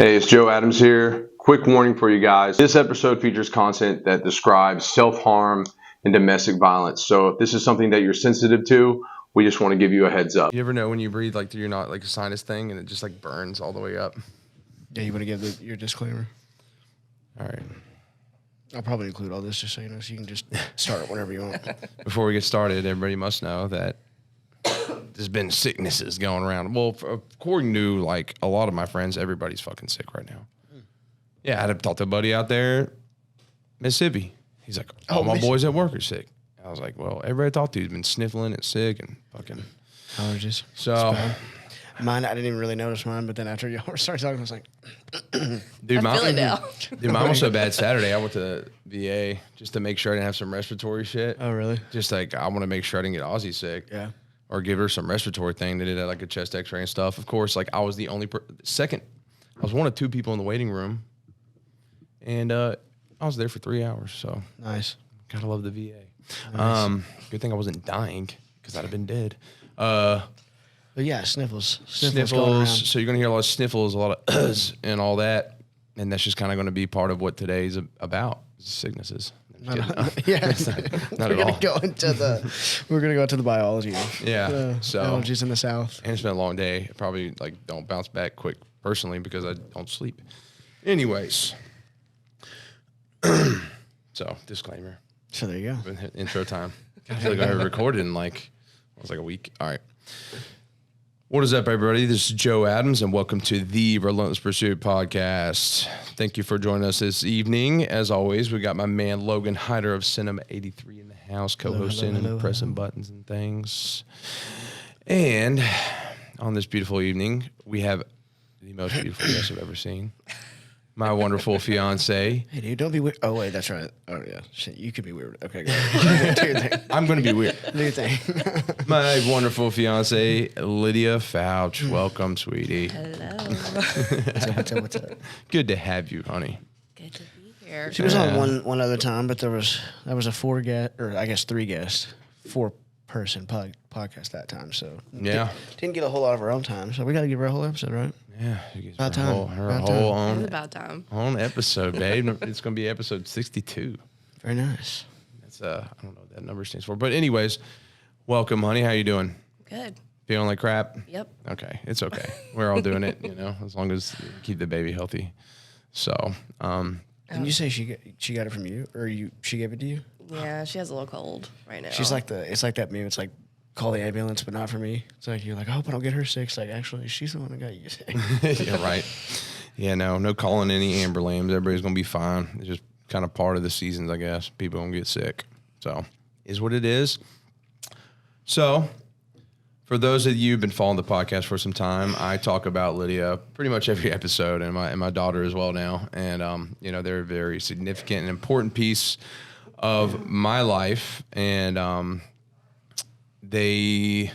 Hey, it's Joe Adams here. Quick warning for you guys. This episode features content that describes self-harm and domestic violence. So if this is something that you're sensitive to, we just want to give you a heads up. You ever know when you breathe like you're not like a sinus thing and it just like burns all the way up? Yeah, you want to give your disclaimer? All right. I'll probably include all this just so you know, so you can just start it whenever you want. Before we get started, everybody must know that there's been sicknesses going around. Well, according to like a lot of my friends, everybody's fucking sick right now. Yeah, I had to talk to a buddy out there, Mississippi. He's like, all my boys at work are sick. I was like, well, everybody I talked to has been sniffling and sick and fucking allergies. So mine, I didn't even really notice mine, but then after y'all started talking, I was like, dude, I feel it now. Dude, mine was so bad Saturday. I went to VA just to make sure I didn't have some respiratory shit. oh, really? Just like I want to make sure I didn't get Ozzy sick. Yeah. Or give her some respiratory thing. They did like a chest X-ray and stuff. Of course, like I was the only I was one of two people in the waiting room, and I was there for 3 hours. So nice. Gotta love the VA. Nice. Good thing I wasn't dying because I'd have been dead. But yeah, sniffles. Sniffles. So you're gonna hear a lot of sniffles, a lot of uhs and all that, and that's just kind of going to be part of what today's about: sicknesses. Yes. Not at all. We're gonna go into the biology of so allergies in the South. And it's been a long day. I probably like don't bounce back quick personally because I don't sleep. Anyways, so disclaimer. So there you go. Intro time. I feel like I recorded in like a week. All right. What is up, everybody? This is Joe Adams, and welcome to the Relentless Pursuit podcast. Thank you for joining us this evening. As always, we got my man Logan Hyder of Cinema 83 in the house, co-hosting and pressing buttons and things. And on this beautiful evening, we have the most beautiful guest I've ever seen. My wonderful fiance. Hey, dude, don't be weird. Oh, wait, that's right. Oh, yeah. Shit, you could be weird. Okay, go ahead. Do your thing. I'm going to be weird. Do your thing. My wonderful fiance, Lydia Foutch. Welcome, sweetie. Hello. What's up? Good to have you, honey. Good to be here. She was on one other time, but that was a 3 guest, 4-person podcast that time. So yeah, didn't get a whole lot of our own time. So we got to give her a whole episode, right? Yeah, about time. Her whole It's about time. own episode, babe. It's gonna be episode 62. Very nice. That's I don't know what that number stands for, but anyways, welcome, honey. How you doing? Good. Feeling like crap? Yep. Okay, it's okay. We're all doing it, as long as you keep the baby healthy. So, Didn't you say she got it from you, or she gave it to you? Yeah, she has a little cold right now. She's like it's like that meme. It's like, call the ambulance, but not for me. It's like, you're like, I hope I don't get her sick. It's like, actually, she's the one that got you sick. yeah, right. Yeah, no calling any ambulance. Everybody's gonna be fine. It's just kind of part of the seasons, I guess. People gonna get sick. So, is what it is. So, for those of you who've been following the podcast for some time, I talk about Lydia pretty much every episode, and my daughter as well now. And they're a very significant and important piece of my life, and they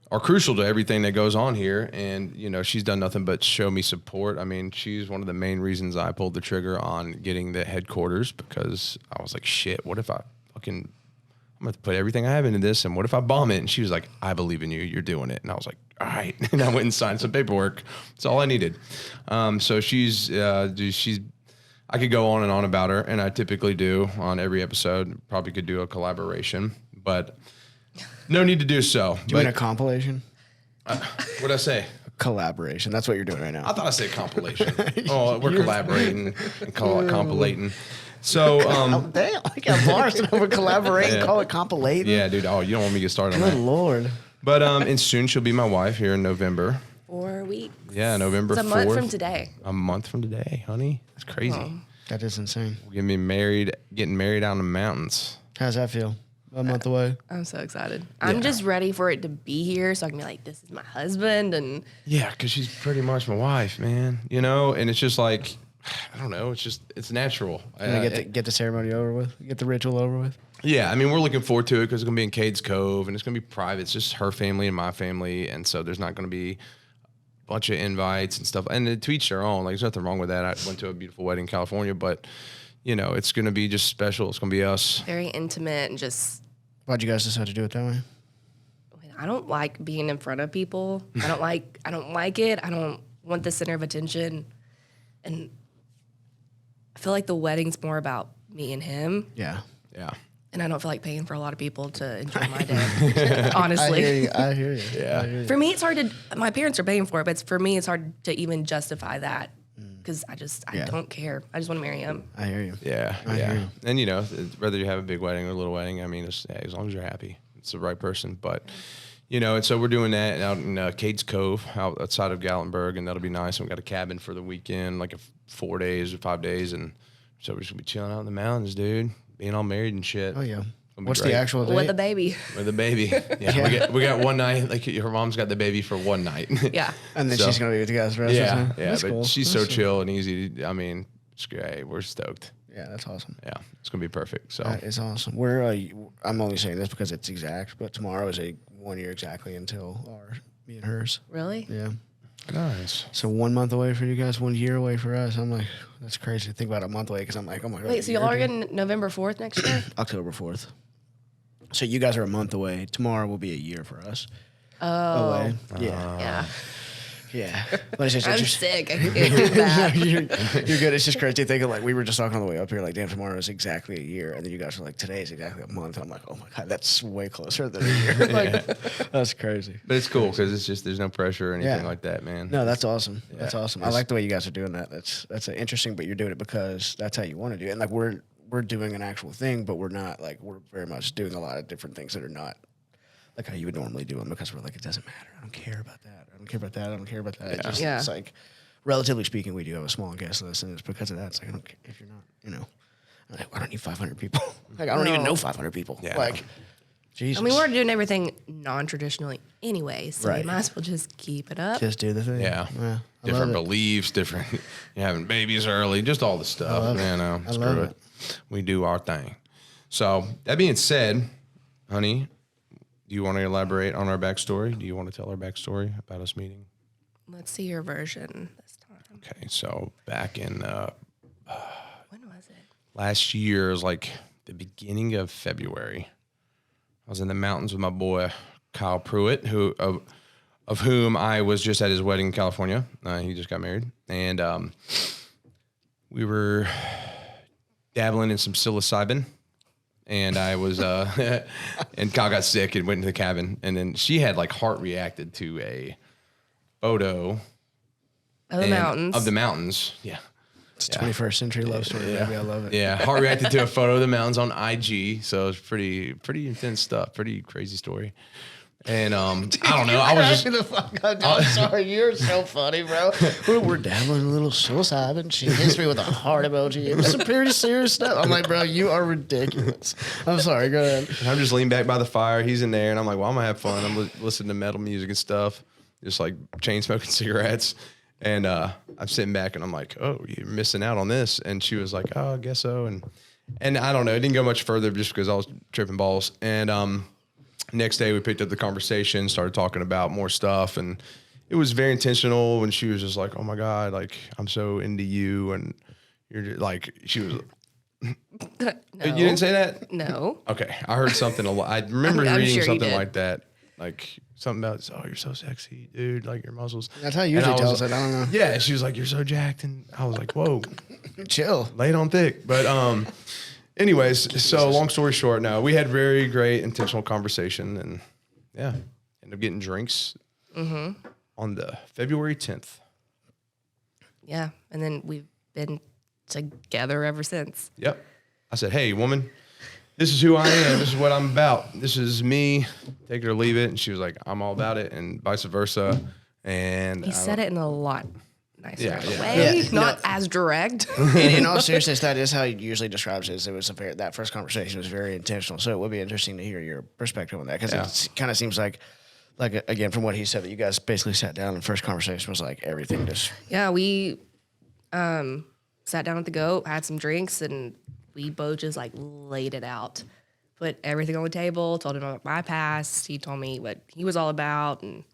are crucial to everything that goes on here. And, she's done nothing but show me support. I mean, she's one of the main reasons I pulled the trigger on getting the headquarters, because I was like, shit, what if I'm going to have to put everything I have into this, and what if I bomb it? And she was like, I believe in you. You're doing it. And I was like, all right. And I went and signed some paperwork. That's all I needed. So she's I could go on and on about her, and I typically do on every episode. Probably could do a collaboration, but no need to do so. Do you mean a compilation? What'd I say? Collaboration. That's what you're doing right now. I thought I said compilation. Oh, we're collaborating and call it compilating. So, damn, I got bars over collaborate and call it compilate. Yeah, dude. Oh, you don't want me to get started on that. Good Lord. But and soon she'll be my wife here in November. 4 weeks. Yeah, November 4th. It's a month from today. A month from today, honey. That's crazy. Oh. That is insane. We're getting married out in the mountains. How's that feel? A month away? I'm so excited. I'm just ready for it to be here so I can be like, this is my husband. And yeah, because she's pretty much my wife, man. And it's just like, I don't know. It's natural. Get the ceremony over with? Get the ritual over with? Yeah, I mean, we're looking forward to it because it's going to be in Cades Cove, and it's going to be private. It's just her family and my family, and so there's not going to be a bunch of invites and stuff. And to each their own. Like, there's nothing wrong with that. I went to a beautiful wedding in California, but, it's going to be just special. It's going to be us. very intimate and just... Why'd you guys decide to do it that way? I don't like being in front of people. I don't like it. I don't want the center of attention. And I feel like the wedding's more about me and him. Yeah. Yeah. And I don't feel like paying for a lot of people to enjoy my day, honestly. I hear you. Yeah. I hear you. For me, it's hard to, my parents are paying for it, but for me, it's hard to even justify that because I don't care. I just want to marry him. I hear you. Yeah. I hear Yeah. you. And, you know, whether you have a big wedding or a little wedding, I mean, as long as you're happy, it's the right person. But, you know, and so we're doing that out in Cades Cove outside of Gatlinburg, and that'll be nice. And we got a cabin for the weekend, like 4 days or 5 days. And so we're just going to be chilling out in the mountains, dude, being all married and shit. Oh, yeah. Be What's great. the actual date? With the baby. With the baby. Yeah. We got one night. Like her mom's got the baby for one night. Yeah. And then So- she's going to be with you guys the rest of the Yeah. time? Yeah. That's But cool. she's That's so chill and easy. I mean, it's great. We're stoked. Yeah, that's awesome. Yeah. It's going to be perfect. So That is awesome. I'm only saying this because it's exact, but tomorrow is 1 year exactly until me and hers. Really? Yeah. nice. So 1 month away for you guys, 1 year away for us. I'm like, that's crazy to think about a month away because I'm like, oh my God. Wait, so y'all are getting November 4th next year? October 4th. So you guys are a month away. Tomorrow will be a year for us. Oh. Away. Yeah. Yeah. Yeah. But it's just I'm interesting. sick. I can't do that. You're good. It's just crazy thinking like we were just talking on the way up here, like damn, tomorrow is exactly a year, and then you guys were like, today is exactly a month. I'm like, oh my God, that's way closer than a year. Like, that's crazy. But it's cool because it's just there's no pressure or anything Yeah. like that, man. No, that's awesome. Yeah. That's awesome. I like the way you guys are doing that. That's interesting, but you're doing it because that's how you want to do it. And like we're doing an actual thing, but we're not like we're very much doing a lot of different things that are not like how you would normally do them because we're like, it doesn't matter. I don't care about that. I don't care about that. I don't care about that. Yeah. It's like, relatively speaking, we do have a small guest list, and it's because of that. It's like, I don't care if you're not, I'm like, I don't need 500 people. Like, I don't even No. know 500 people. Yeah. Like, Jesus. I mean, we're doing everything non-traditionally anyway, so Right. we might as well just keep it up. just do the thing. Yeah. I Different love it. beliefs, different you're having babies early, just all the stuff. love it. Man, no, I screw love it. We do our thing. So that being said, honey, do you want to elaborate on our backstory? Do you want to tell our backstory about us meeting? Let's see your version this time. Okay, so back in When was it? last year, it was like the beginning of February. I was in the mountains with my boy Kyle Pruitt, of whom I was just at his wedding in California. He just got married, and we were dabbling in some psilocybin. And I was, and Kyle got sick and went into the cabin, and then she had like heart reacted to a photo Oh, the mountains. of the mountains. Yeah. It's 21st century love story, baby. I love it. Yeah, heart reacted to a photo of the mountains on IG, so it's pretty intense stuff, pretty crazy story. And I don't know, I was just the fuck out. I'm sorry, you're so funny, bro. We're dabbling in a little psilocybin. She hits me with a heart emoji. It was some pretty serious stuff. I'm like, bro, you are ridiculous. I'm sorry, go ahead. I'm just leaning back by the fire. He's in there, and I'm like, well, I'm gonna have fun. I'm listening to metal music and stuff, just like chain smoking cigarettes. And I'm sitting back, and I'm like, oh, you're missing out on this. And she was like, oh, I guess so. And I don't know, it didn't go much further just because I was tripping balls. And next day, we picked up the conversation, started talking about more stuff, and it was very intentional. When she was just like, "Oh my God, like I'm so into you," and you're just, like, she was. No. You didn't say that? No. Okay, I heard something a lot. I remember I'm reading sure you something did. like that, like something about, "Oh, you're so sexy, dude! Like your muscles." That's how you And usually I tell was us it. I don't know. Yeah, she was like, "You're so jacked," and I was like, "Whoa, Chill. lay it on thick." But anyways, so long story short, no, we had very great intentional conversation, and yeah, ended up getting drinks on the February 10th. Yeah, and then we've been together ever since. Yep. I said, "Hey, woman, this is who I am. This is what I'm about. This is me. Take it or leave it." And she was like, "I'm all about it," and vice versa. And He said it in a lot nicer Yeah, of a yeah. way, Yeah, not as direct. In all seriousness, that is how he usually describes it. It was that first conversation was very intentional. So it would be interesting to hear your perspective on that because it kind of seems like again, from what he said, that you guys basically sat down and first conversation was like everything just. Yeah, we sat down at the goat, had some drinks, and we both just like laid it out. Put everything on the table, told him about my past. He told me what he was all about, and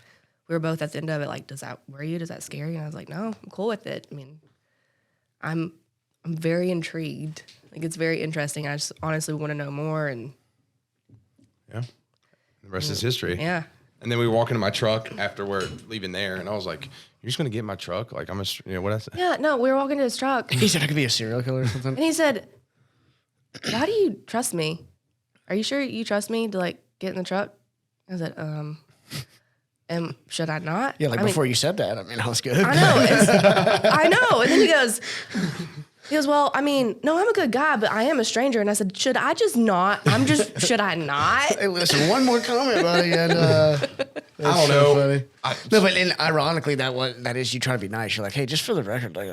we were both at the end of it like, does that worry you? Does that scare you? And I was like, no, I'm cool with it. I mean, I'm very intrigued. Like, it's very interesting. I just honestly want to know more, and yeah, the rest is history. yeah. And then we were walking to my truck after we're leaving there, and I was like, "You're just gonna get in my truck? Like what I said?" Yeah, no, we were walking to his truck, He said I could be a serial killer or something. and he said, "Why do you trust me? Are you sure you trust me to like get in the truck?" I said, should I not? Yeah, like before you said that, I mean, I was good. I know. I know. And then he goes, well, I mean, no, I'm a good guy, but I am a stranger. And I said, should I just not? Should I not? Hey, listen, one more comment, buddy, and I don't know. No, but ironically, that is you trying to be nice. You're like, hey, just for the record, like,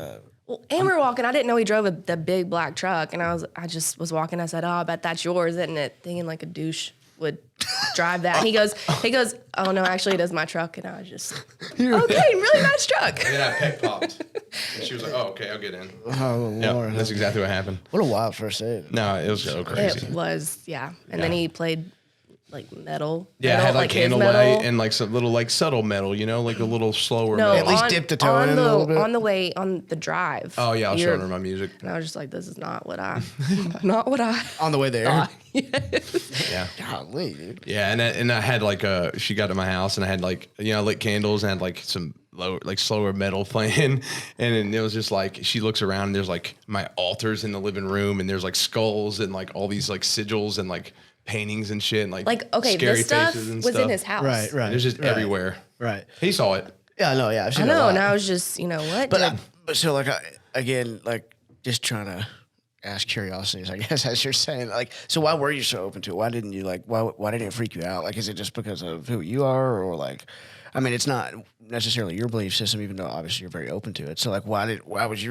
Well, and we were walking. I didn't know he drove the big black truck, and I just was walking. I said, "Oh, I bet that's yours, isn't it?" Thinking like a douche would drive that. And he goes, "Oh no, actually, it is my truck." And I was just, okay, really nice truck. And then I peck popped, and she was like, "Oh, okay, I'll get in." oh Yeah, Lord, that's exactly what happened. what a wild first date. No, it was so crazy. It was, yeah. And then he played like metal. Yeah, metal, I had like his candlelight metal. and like some little like subtle metal, you know, like a little slower No, metal. At least dip the toe in a little bit. on the way on the drive. Oh yeah, I was You're- showing her my music. And I was just like, this is not what I On the way there. Yeah. Golly, dude. Yeah, and I had like she got to my house and I had like I lit candles and I had like some slower metal playing, and then it was just like she looks around and there's like my altars in the living room and there's like skulls and like all these like sigils and like paintings and shit and like okay, scary this stuff faces and was stuff. in his house. Right. And it's just everywhere. Right. He saw it. Yeah, no, yeah. I've I seen it a know, lot. and I was just, what? But so like again, like just trying to ask curiosities, I guess, as you're saying. Like, so why were you so open to it? Why didn't you why didn't it freak you out? Like, is it just because of who you are, or like, I mean, it's not necessarily your belief system, even though obviously you're very open to it. So like, why was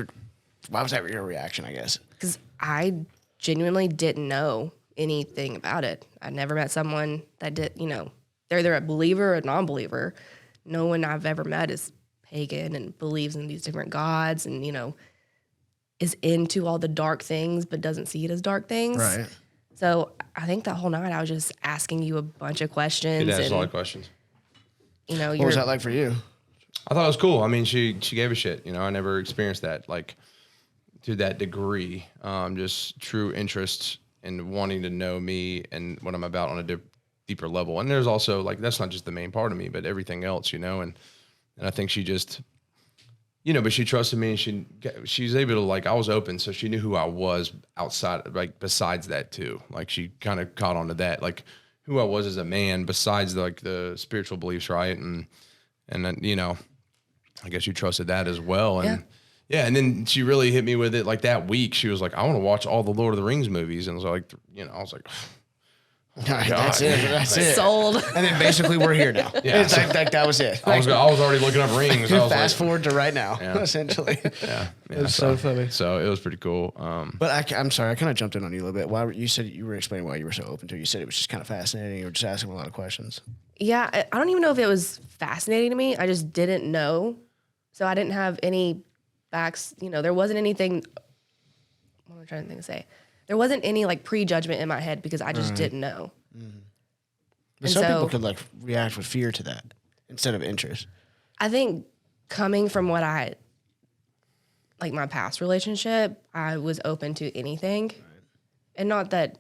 that your reaction? I guess Because I genuinely didn't know anything about it. I never met someone that did, they're either a believer or a non-believer. No one I've ever met is pagan and believes in these different gods and, is into all the dark things but doesn't see it as dark things. right. So I think that whole night I was just asking you a bunch of questions. It asked and, a lot of questions. What was that like for you? I thought it was cool. I mean, she gave a shit. I never experienced that like to that degree. Just true interest in wanting to know me and what I'm about on a deeper level. And there's also like that's not just the main part of me, but everything else, And I think she just, but she trusted me and she's able to like I was open, so she knew who I was outside, like besides that too. Like she kind of caught on to that, like who I was as a man, besides like the spiritual beliefs, right? And then I guess you trusted that as well. And yeah, and then she really hit me with it like that week. She was like, I want to watch all the Lord of the Rings movies. And I was like, I was like, All right, that's it. That's it. sold. And then basically we're here now. Yeah. It's like that was it. I was already looking up rings. I was Fast like, forward to right now, Yeah. essentially. yeah, It's so funny. So it was pretty cool. But I'm sorry, I kind of jumped in on you a little bit. Why you said you were explaining why you were so open to it. You said it was just kind of fascinating. You were just asking a lot of questions. Yeah, I don't even know if it was fascinating to me. I just didn't know. So I didn't have any facts. There wasn't anything. What am I trying to say? There wasn't any like prejudgment in my head because I just didn't know. But some people could like react with fear to that instead of interest. I think coming from what like my past relationship, I was open to anything. And not that,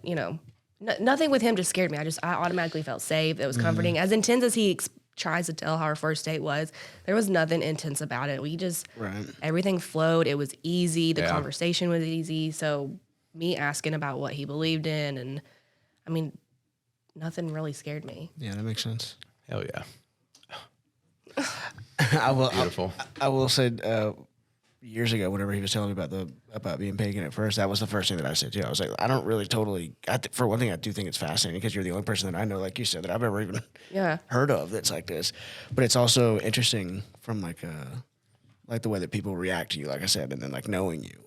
nothing with him just scared me. I automatically felt safe. It was comforting. As intense as he tries to tell how our first date was, there was nothing intense about it. We just, everything flowed. It was easy. The conversation was easy. So me asking about what he believed in, and I mean, nothing really scared me. Yeah, that makes sense. Hell yeah. Beautiful. I will say years ago, whenever he was telling me about being pagan at first, that was the first thing that I said too. I was like, I don't really totally. For one thing, I do think it's fascinating because you're the only person that I know, like you said, that I've ever even heard of that's like this. But it's also interesting from like the way that people react to you, like I said, and then like knowing you.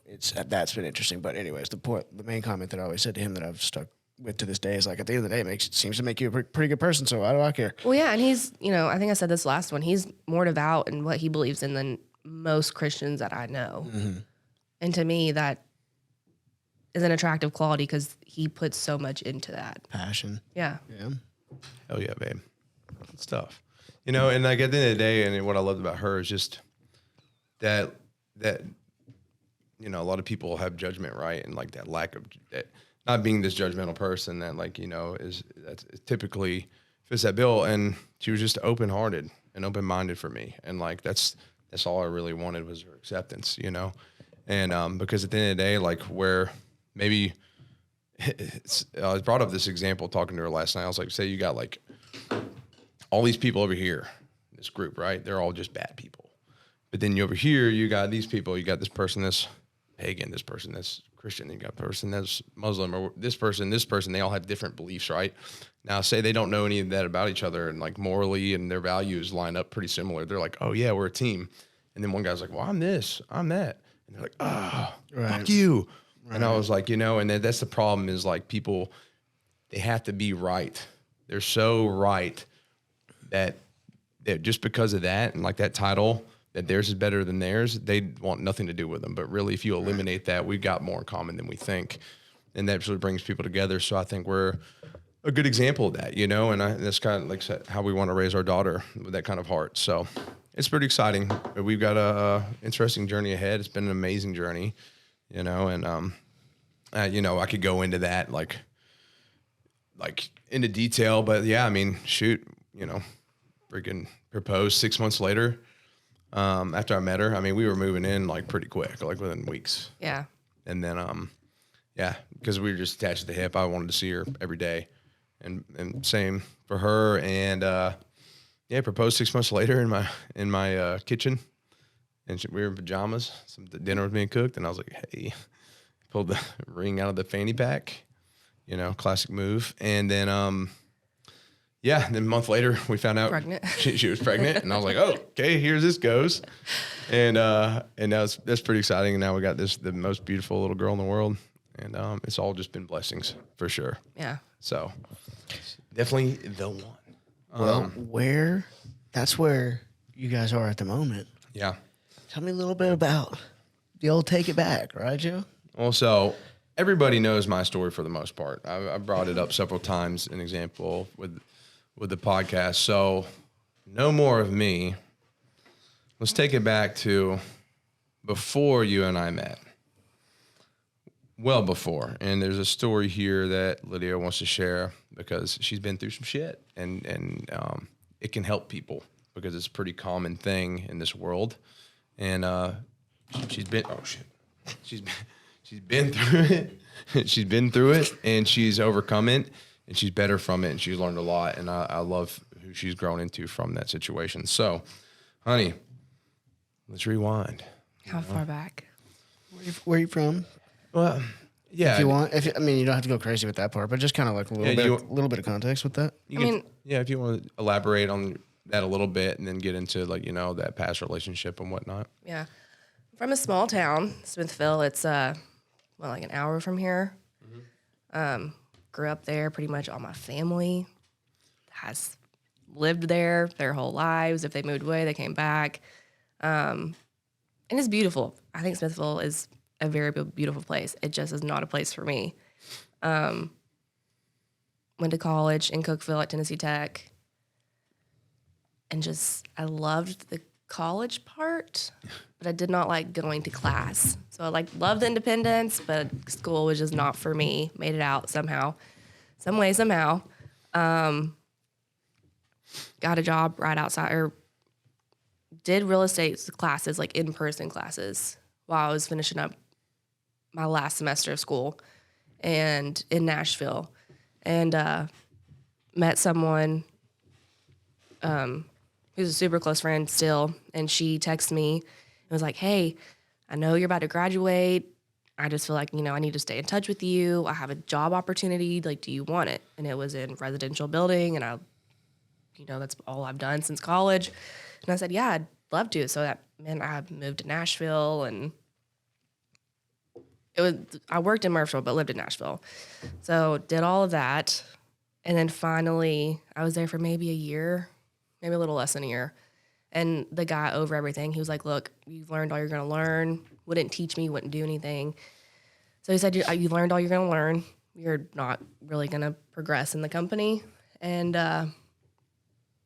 That's been interesting. But anyways, the main comment that I always said to him that I've stuck with to this day is like, at the end of the day, it seems to make you a pretty good person. So why do I care? Well, yeah, and he's, I think I said this last one. He's more devout in what he believes in than most Christians that I know. Mm-hmm. And to me, that is an attractive quality because he puts so much into that. Passion. Yeah. Yeah. Hell yeah, babe. Good stuff. And like at the end of the day, and what I loved about her is just that a lot of people have judgment, right? And like that lack of that, not being this judgmental person that like, that's typically fits that bill. And she was just open-hearted and open-minded for me. And like, that's all I really wanted was her acceptance, you know? And because at the end of the day, like where maybe I brought up this example talking to her last night. I was like, say you got like all these people over here, this group, right? They're all just bad people. But then you over here, you got these people, you got this person that's pagan, this person that's Christian, you got a person that's Muslim, or this person, they all have different beliefs, right? Now, say they don't know any of that about each other, and like morally and their values line up pretty similar. They're like, oh yeah, we're a team. And then one guy's like, well, I'm this, I'm that. And they're like, oh, fuck you. Right. And I was like, you know, and that's the problem is like people, they have to be right. They're so right that just because of that and like that title, that theirs is better than theirs, they want nothing to do with them. But really, if you eliminate that, we've got more in common than we think. And that really brings people together. So I think we're a good example of that, you know, and that's kind of like how we want to raise our daughter with that kind of heart. So it's pretty exciting. We've got a interesting journey ahead. It's been an amazing journey, you know, and, you know, I could go into that like into detail, but yeah, I mean, shoot, you know, freaking proposed 6 months later. After I met her, I mean, we were moving in like pretty quick, like within weeks. Yeah. And then, yeah, because we were just attached to the hip. I wanted to see her every day, and same for her. And yeah, proposed 6 months later in my kitchen, and we were in pajamas. Some dinner was being cooked, and I was like, hey, pulled the ring out of the fanny pack, you know, classic move. And then, yeah, then a month later, we found out she was pregnant, and I was like, "Oh, okay, here's this goes," and that's pretty exciting. And now we got the most beautiful little girl in the world, and it's all just been blessings for sure. Yeah. So definitely the one. Well, that's where you guys are at the moment. Yeah. Tell me a little bit about the old Take It Back, right, Joe? Well, so everybody knows my story for the most part. I brought it up several times, an example with the podcast. So no more of me. Let's take it back to before you and I met. Well before. And there's a story here that Lydia wants to share because she's been through some shit, and it can help people because it's a pretty common thing in this world. And she's been through it. She's been through it, and she's overcome it. And she's better from it, and she's learned a lot, and I love who she's grown into from that situation. So, honey, let's rewind. How far back? Where are you from? Well, yeah. If you want, I mean, you don't have to go crazy with that part, but just kind of like a little bit of context with that. Yeah, if you want to elaborate on that a little bit, and then get into like, you know, that past relationship and whatnot. Yeah, from a small town, Smithville. It's like an hour from here. Mm-hmm. Grew up there. Pretty much all my family has lived there their whole lives. If they moved away, they came back. And it's beautiful. I think Smithville is a very beautiful place. It just is not a place for me. Went to college in Cookeville at Tennessee Tech. And I loved the college part, but I did not like going to class. So I loved the independence, but school was just not for me. Made it out somehow. Some way, somehow. Got a job right outside, or did real estate classes, like in-person classes, while I was finishing up my last semester of school and in Nashville. And met someone who's a super close friend still, and she texted me and was like, hey, I know you're about to graduate. I just feel like, you know, I need to stay in touch with you. I have a job opportunity. Like, do you want it? And it was in residential building, and that's all I've done since college. And I said, yeah, I'd love to. So that meant I moved to Nashville, and I worked in Murphysville, but lived in Nashville. So did all of that. And then finally, I was there for maybe a year, maybe a little less than a year. And the guy over everything, he was like, look, you've learned all you're going to learn. Wouldn't teach me, wouldn't do anything. So he said, you learned all you're going to learn. You're not really going to progress in the company. And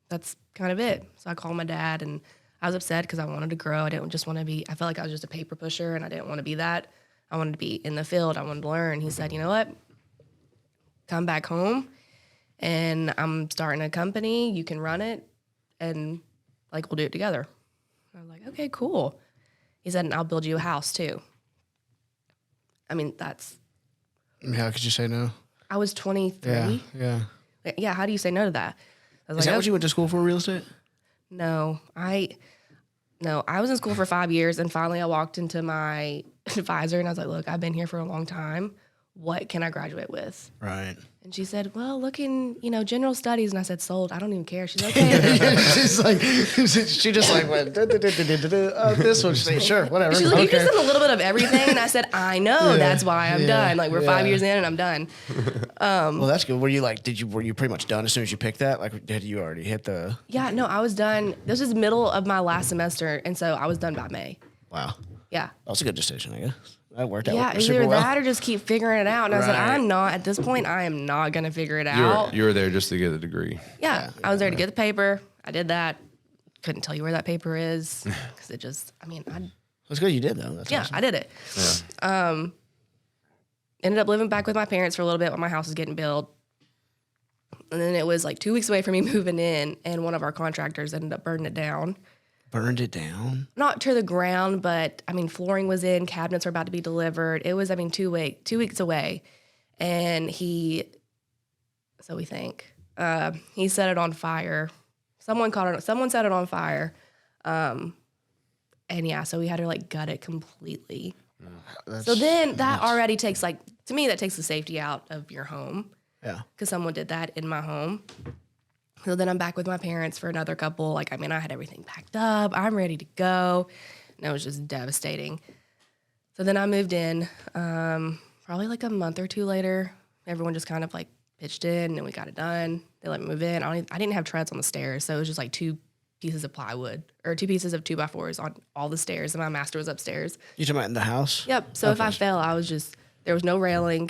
that's kind of it. So I called my dad, and I was upset because I wanted to grow. I didn't just want to I felt like I was just a paper pusher, and I didn't want to be that. I wanted to be in the field. I wanted to learn. He said, you know what? Come back home, and I'm starting a company. You can run it, and like we'll do it together. I was like, okay, cool. He said, and I'll build you a house too. I mean, How could you say no? I was 23. Yeah. Yeah, how do you say no to that? I was Is like, that what you went to school for, real estate? No, I was in school for 5 years, and finally I walked into my advisor and I was like, look, I've been here for a long time. What can I graduate with? Right. And she said, well, look in, general studies. And I said, sold. I don't even care. She's like, okay. She's like, she just like went, this one. She's like, sure, whatever. She's like, you can send a little bit of everything. And I said, I know. That's why I'm done. Like, we're 5 years in and I'm done. Well, that's good. Were you like, were you pretty much done as soon as you picked that? Like, did you already hit the? Yeah, no, I was done. This was middle of my last semester. And so I was done by May. Wow. Yeah. That was a good decision, I guess. That worked out. Yeah, either that or just keep figuring it out. And I said, at this point, I am not going to figure it out. You were there just to get a degree. Yeah, I was there to get the paper. I did that. Couldn't tell you where that paper is because it just, That's good you did, though. That's awesome. I did it. Yeah. Ended up living back with my parents for a little bit when my house was getting built. And then it was like 2 weeks away from me moving in, and one of our contractors ended up burning it down. Burned it down? Not to the ground, but flooring was in, cabinets were about to be delivered. It was, 2 weeks away. And so we think, he set it on fire. Someone set it on fire. And yeah, so we had to gut it completely. So then that already takes to me, that takes the safety out of your home. Yeah. Because someone did that in my home. So then I'm back with my parents for another couple. I had everything packed up. I'm ready to go. And it was just devastating. So then I moved in. Probably a month or two later, everyone just kind of pitched in and we got it done. They let me move in. I didn't have treads on the stairs. So it was just 2 pieces of plywood or 2 pieces of 2x4s on all the stairs. And my master was upstairs. You talking about in the house? Yep. So if I fell, there was no railing.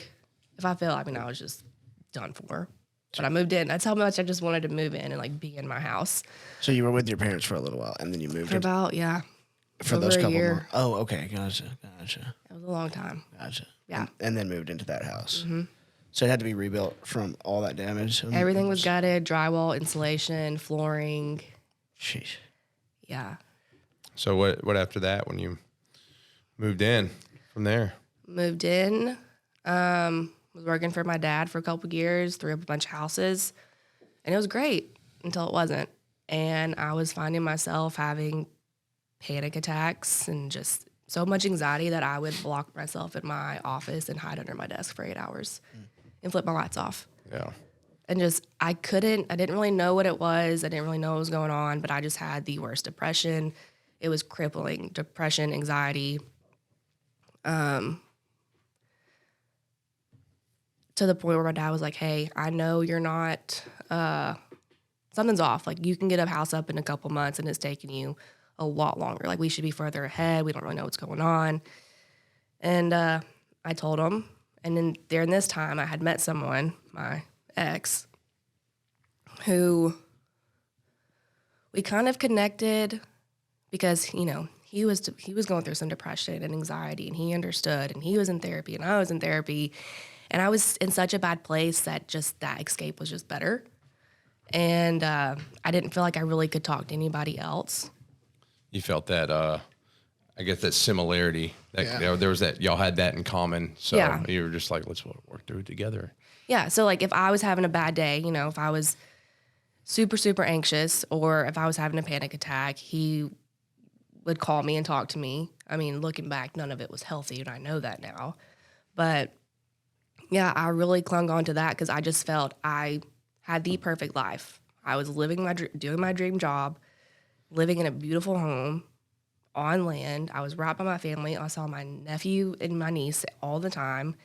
If I fell, I was just done for. But I moved in. That's how much I just wanted to move in and be in my house. So you were with your parents for a little while, and then you moved for about for over those a couple year. months. Oh, okay, gotcha. It was a long time. Gotcha. Yeah. And then moved into that house. Mm-hmm. So it had to be rebuilt from all that damage. Everything was gutted: drywall, insulation, flooring. Sheesh. Yeah. So what after that when you moved in from there? Moved in. Was working for my dad for a couple of years, threw up a bunch of houses, and it was great until it wasn't. And I was finding myself having panic attacks and just so much anxiety that I would lock myself in my office and hide under my desk for 8 hours and flip my lights off. Yeah. And I didn't really know what it was. I didn't really know what was going on, but I just had the worst depression. It was crippling. Depression, anxiety. To the point where my dad was like, hey, I know you're not, something's off. You can get a house up in a couple months and it's taking you a lot longer. We should be further ahead. We don't really know what's going on. And I told him. And then during this time, I had met someone, my ex, who we kind of connected because, he was going through some depression and anxiety, and he understood, and he was in therapy, and I was in therapy. And I was in such a bad place that just that escape was just better. And I didn't feel like I really could talk to anybody else. You felt that, I guess that similarity. There was that, y'all had that in common. So you were just let's work through it together. Yeah. So if I was having a bad day, if I was super, super anxious, or if I was having a panic attack, he would call me and talk to me. Looking back, none of it was healthy, and I know that now. But yeah, I really clung on to that because I just felt I had the perfect life. I was doing my dream job, living in a beautiful home on land. I was right by my family. I saw my nephew and my niece all the time.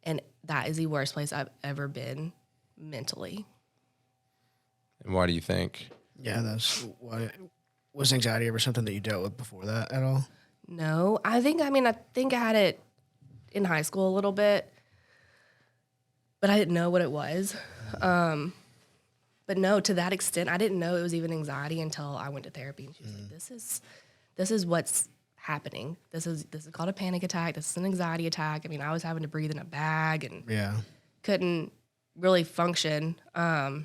And that is the worst place I've ever been mentally. And why do you think? Yeah, that's why. Was anxiety ever something that you dealt with before that at all? No, I think I had it in high school a little bit, but I didn't know what it was. But no, to that extent, I didn't know it was even anxiety until I went to therapy. And she was like, this is what's happening. This is called a panic attack. This is an anxiety attack. I was having to breathe in a bag and couldn't really function. I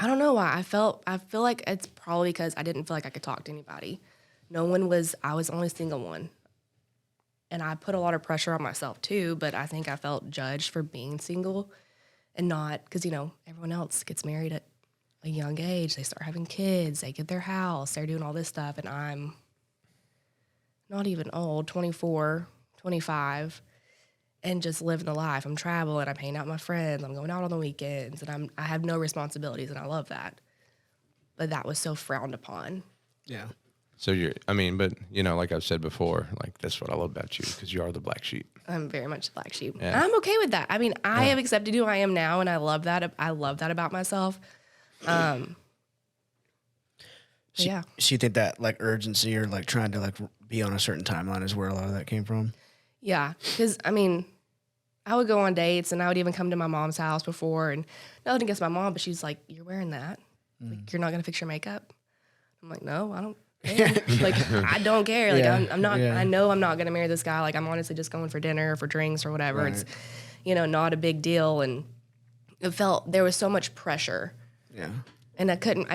don't know why. I feel like it's probably because I didn't feel like I could talk to anybody. I was the only single one. And I put a lot of pressure on myself too, but I think I felt judged for being single and not, because, everyone else gets married at a young age. They start having kids, they get their house, they're doing all this stuff. And I'm not even old, 24, 25, and just living the life. I'm traveling, I'm hanging out with my friends, I'm going out on the weekends, and I have no responsibilities, and I love that. But that was so frowned upon. Yeah. So but like I've said before, like that's what I love about you, because you are the black sheep. I'm very much the black sheep. Yeah. And I'm okay with that. I mean, I have accepted who I am now, and I love that. I love that about myself. So Yeah. you think that like urgency or like trying to like be on a certain timeline is where a lot of that came from? Yeah, because I would go on dates, and I would even come to my mom's house before, and nothing against my mom, but she's like, "You're wearing that? Like, you're not gonna fix your makeup?" I'm like, "No, I don't care. Like, I don't care. Like, Yeah, I'm not. yeah. I know I'm not gonna marry this guy. Like, I'm honestly just going for dinner or for drinks or whatever. Right. It's, not a big deal." And it felt there was so much pressure, Yeah. and I couldn't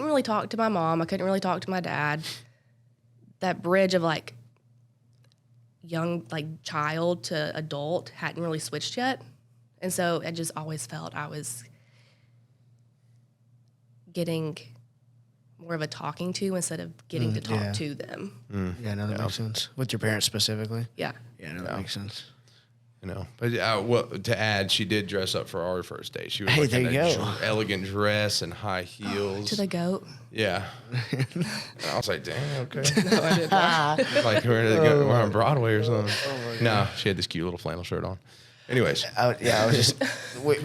really talk to my mom. I couldn't really talk to my dad. That bridge of like young, like child to adult hadn't really switched yet. And so I just always felt I was getting more of a talking to instead of getting to talk to them. Yeah, no, that makes sense. With your parents specifically? Yeah. Yeah, no, that makes sense. But well, to add, she did dress up for our first date. She was Hey, like there in you a go. elegant dress and high heels. To the goat. Yeah. I was like, damn, okay. No, I did not. We're on Broadway or something. No, she had this cute little flannel shirt on. Anyways, I was just. We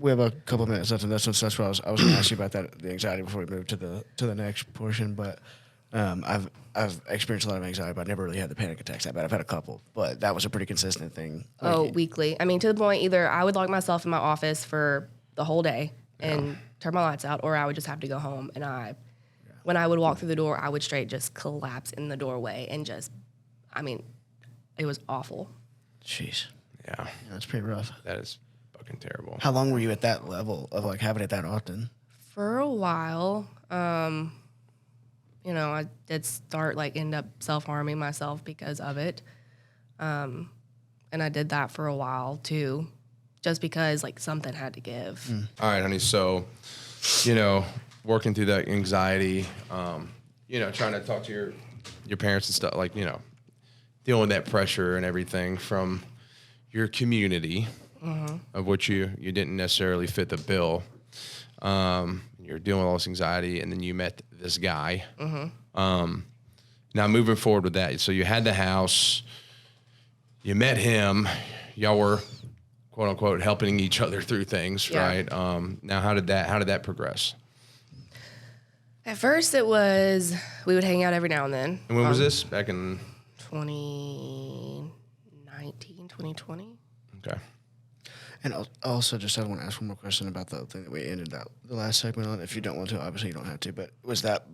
have a couple of minutes left in this one, so that's what I was going to ask you about the anxiety before we move to the next portion. But I've experienced a lot of anxiety, but I never really had the panic attacks that bad. I've had a couple, but that was a pretty consistent thing. Weekly. To the point either I would lock myself in my office for the whole day and turn my lights out, or I would just have to go home. And when I would walk through the door, I would straight just collapse in the doorway and just, it was awful. Jeez. yeah, That's pretty rough. that is fucking terrible. How long were you at that level of like having it that often? For a while, I did start end up self-harming myself because of it. And I did that for a while too, just because something had to give. All right, honey. So, working through that anxiety, trying to talk to your parents and stuff, dealing with that pressure and everything from your community, of which you didn't necessarily fit the bill. You're dealing with all this anxiety, and then you met this guy. Now, moving forward with that, so you had the house, you met him, y'all were quote unquote helping each other through things, Yeah. right? Now, how did that progress? At first, it was we would hang out every now and then. And when was this? Back in 2019, 2020. okay. And also, just I want to ask one more question about the thing that we ended out the last segment on. If you don't want to, obviously you don't have to. But was that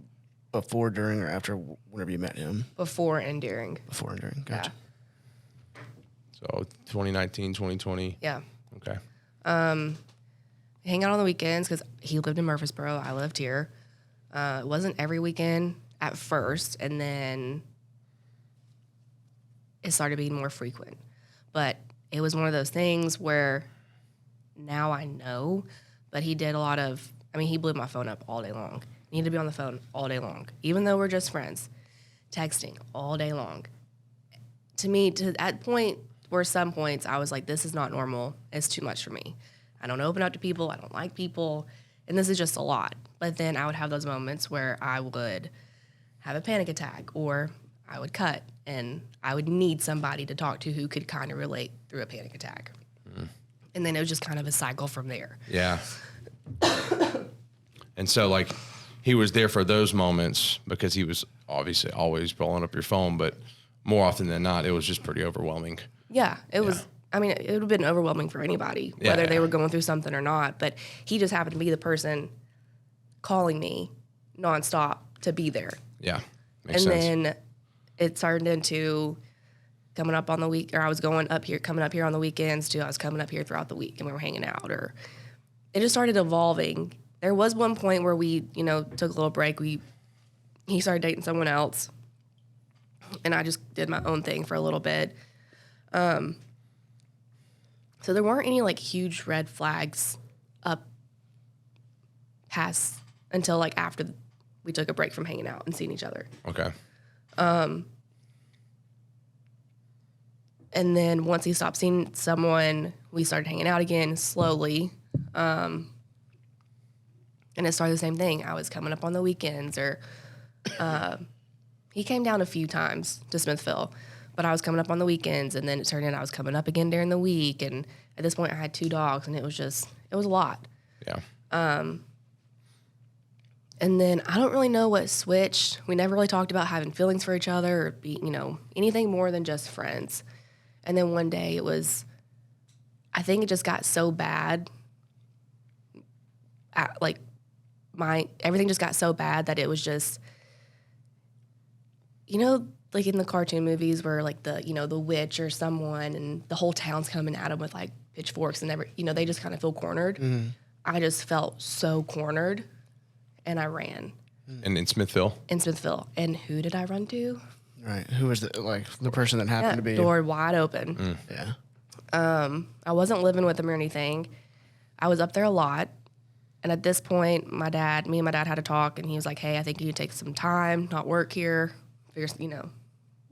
before, during, or after whenever you met him? Before and during. Before and during. Gotcha. So 2019, 2020. Yeah. Okay. Hang out on the weekends because he lived in Murfreesboro. I lived here. It wasn't every weekend at first, and then it started being more frequent. But it was one of those things where now I know, but he did a lot of, he blew my phone up all day long. Needed to be on the phone all day long, even though we're just friends, texting all day long. To me, at point where some points I was like, this is not normal. It's too much for me. I don't open up to people. I don't like people. And this is just a lot. But then I would have those moments where I would have a panic attack or I would cut and I would need somebody to talk to who could kind of relate through a panic attack. And then it was just kind of a cycle from there. Yeah. And so, he was there for those moments because he was obviously always blowing up your phone, but more often than not, it was just pretty overwhelming. Yeah, it was. It would have been overwhelming for anybody, whether they were going through something or not. But he just happened to be the person calling me nonstop to be there. Yeah. Makes sense. Then it turned into coming up on the week, or I was going up here, coming up here on the weekends to I was coming up here throughout the week and we were hanging out, or it just started evolving. There was one point where we, took a little break. He started dating someone else and I just did my own thing for a little bit. So there weren't any like huge red flags up past until like after we took a break from hanging out and seeing each other. Okay. And then once he stopped seeing someone, we started hanging out again slowly. And it started the same thing. I was coming up on the weekends, or he came down a few times to Smithville, but I was coming up on the weekends, and then it turned out I was coming up again during the week. And at this point, I had 2 dogs, and it was a lot. Yeah. And then I don't really know what switched. We never really talked about having feelings for each other or be, anything more than just friends. And then one day I think it just got so bad. Everything just got so bad that it was just, like in the cartoon movies where like the witch or someone and the whole town's coming at them with like pitchforks and they just kind of feel cornered. Mm-hmm. I just felt so cornered and I ran. And in Smithville? In Smithville. And who did I run to? Right. Who was the person that happened to be? Door wide open. Yeah. I wasn't living with him or anything. I was up there a lot. And at this point, me and my dad had a talk, and he was like, hey, I think you need to take some time, not work here. You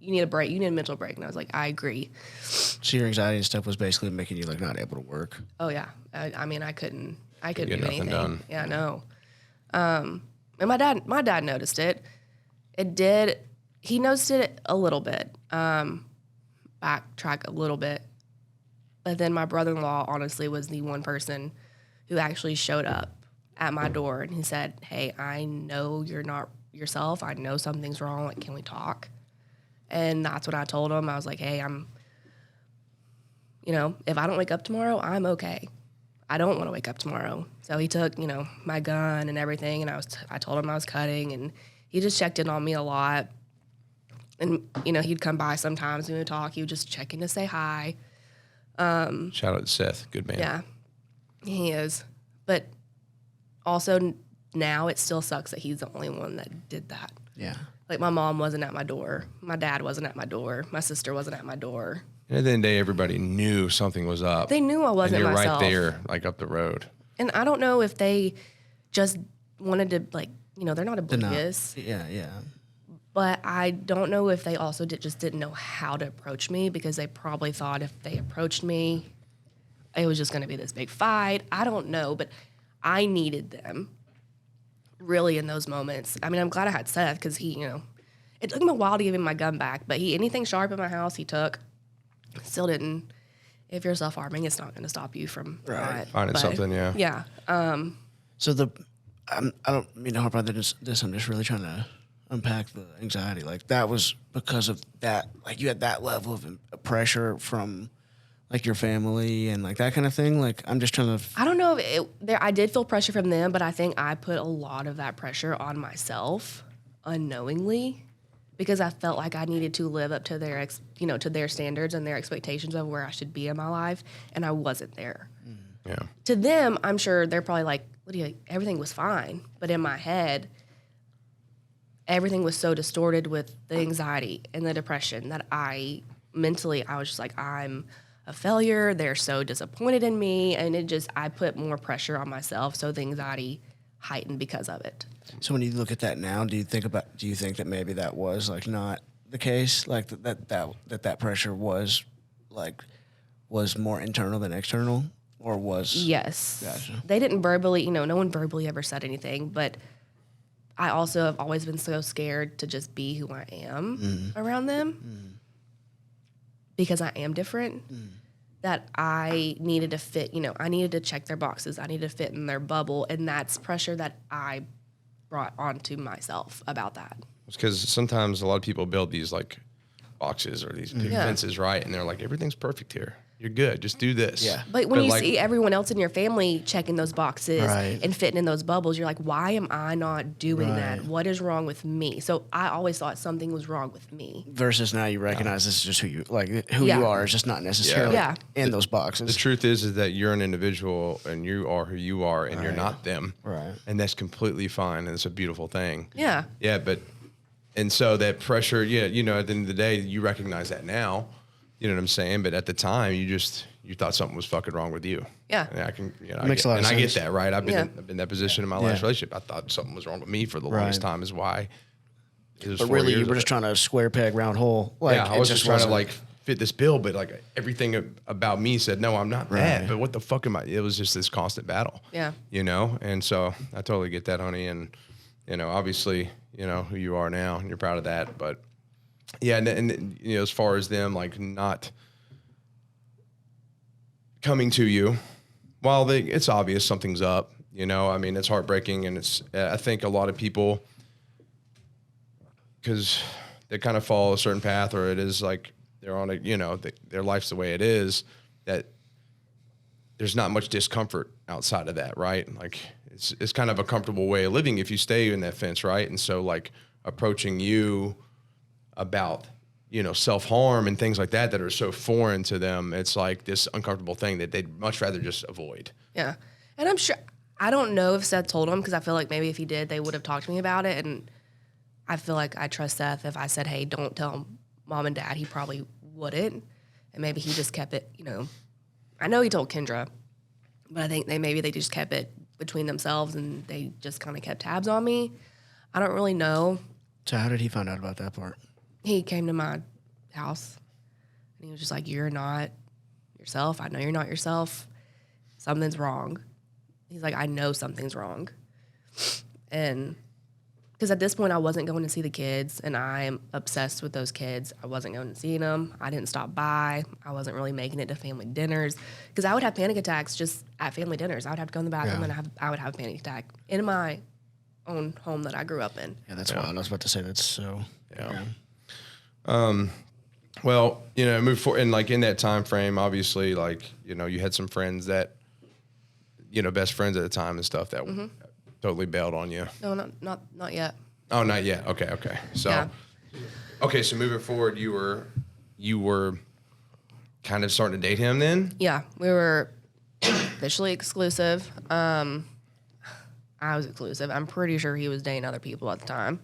need a break. You need a mental break. And I was like, I agree. So your anxiety and stuff was basically making you like not able to work? Oh, yeah. I mean, I couldn't do nothing anything. Done. Yeah, no. And my dad noticed it. He noticed it a little bit, backtrack a little bit. But then my brother-in-law honestly was the one person who actually showed up at my door, and he said, hey, I know you're not yourself. I know something's wrong. Like, can we talk? And that's what I told him. I was like, hey, if I don't wake up tomorrow, I'm okay. I don't want to wake up tomorrow. So he took, my gun and everything, and I told him I was cutting, and he just checked in on me a lot. And, he'd come by sometimes when we would talk. He would just check in to say hi. Shout out to Seth. Good man. Yeah, he is. But also now it still sucks that he's the only one that did that. Yeah. Like my mom wasn't at my door. My dad wasn't at my door. My sister wasn't at my door. And at the end of the day, everybody knew something was up. They knew I wasn't and you're myself. right there, like up the road. And I don't know if they just wanted to, they're not oblivious. Yeah. But I don't know if they also just didn't know how to approach me, because they probably thought if they approached me, it was just going to be this big fight. I don't know, but I needed them really in those moments. I mean, I'm glad I had Seth, because he, it took him a while to give him my gun back, but anything sharp in my house, he took. Still didn't. If you're self-harming, it's not going to stop you from finding something. Yeah. Yeah. So I don't mean to harp on this. I'm just really trying to unpack the anxiety. Like that was because of that. Like you had that level of pressure from like your family and like that kind of thing. Like I'm just trying to. I don't know if I did feel pressure from them, but I think I put a lot of that pressure on myself unknowingly, because I felt like I needed to live up to their to their standards and their expectations of where I should be in my life, and I wasn't there. Yeah. To them, I'm sure they're probably like, Lydia, everything was fine, but in my head, everything was so distorted with the anxiety and the depression that I was just like, I'm a failure. They're so disappointed in me, and I put more pressure on myself, so the anxiety heightened because of it. So when you look at that now, do you think that maybe that was like not the case, like that pressure was more internal than external, or was? Yes. Gotcha. They didn't verbally, no one verbally ever said anything, but I also have always been so scared to just be who I am around them, because I am different, that I needed to fit, I needed to check their boxes. I needed to fit in their bubble, and that's pressure that I brought onto myself about that. It's because sometimes a lot of people build these like boxes or these big fences, right? And they're like, everything's perfect here. You're good. Just do this. Yeah. But when you like, see everyone else in your family checking those boxes Right. and fitting in those bubbles, you're like, why am I not doing that? Right. What is wrong with me? So I always thought something was wrong with me. Versus now you recognize this is just who you who Yeah. you are. It's just not necessarily Yeah. in those boxes. the truth is that you're an individual and you are who you are and you're not them. Right. And that's completely fine. And it's a beautiful thing. Yeah. Yeah. And so that pressure, at the end of the day, you recognize that now. You know what I'm saying? But at the time, you thought something was fucking wrong with you. Yeah. And I can, Makes a lot of I get sense. that, right? I've been Yeah. in that position in my last relationship. I thought something was wrong with me for the longest Right. time. Is why. It was But 4 really, years you were of just it. trying to square peg round hole. Like, I it was just trying to wasn't- like fit this bill, but like everything about me said, no, I'm not that. Right. But what the fuck am I? It was just this constant battle. Yeah. And so I totally get that, honey. And obviously, who you are now, and you're proud of that. But yeah, and as far as them like not coming to you, while it's obvious something's up. I mean, it's heartbreaking, and I think a lot of people, because they kind of follow a certain path, or it is like they're on their life's the way it is, that there's not much discomfort outside of that, right? Like it's kind of a comfortable way of living if you stay in that fence, right? And so like approaching you about self-harm and things like that are so foreign to them, it's like this uncomfortable thing that they'd much rather just avoid. Yeah. And I'm sure, I don't know if Seth told him, because I feel like maybe if he did, they would have talked to me about it. And I feel like I trust Seth. If I said, hey, don't tell mom and dad, he probably wouldn't. And maybe he just kept it, I know he told Kendra, but I think they just kept it between themselves and they just kind of kept tabs on me. I don't really know. So how did he find out about that part? He came to my house and he was just like, you're not yourself. I know you're not yourself. Something's wrong. He's like, I know something's wrong. And because at this point I wasn't going to see the kids and I'm obsessed with those kids. I wasn't going to see them. I didn't stop by. I wasn't really making it to family dinners because I would have panic attacks just at family dinners. I would have to go in the bathroom and I would have a panic attack in my own home that I grew up in. Yeah, that's wild. I was about to say that's so. Yeah. Well, move forward, and like in that time frame, obviously, like you had some friends that, best friends at the time and stuff that totally bailed on you. No, not yet. Oh, not yet. Okay. So, Yeah. Okay, so moving forward, you were kind of starting to date him then. Yeah, we were officially exclusive. I was exclusive. I'm pretty sure he was dating other people at the time.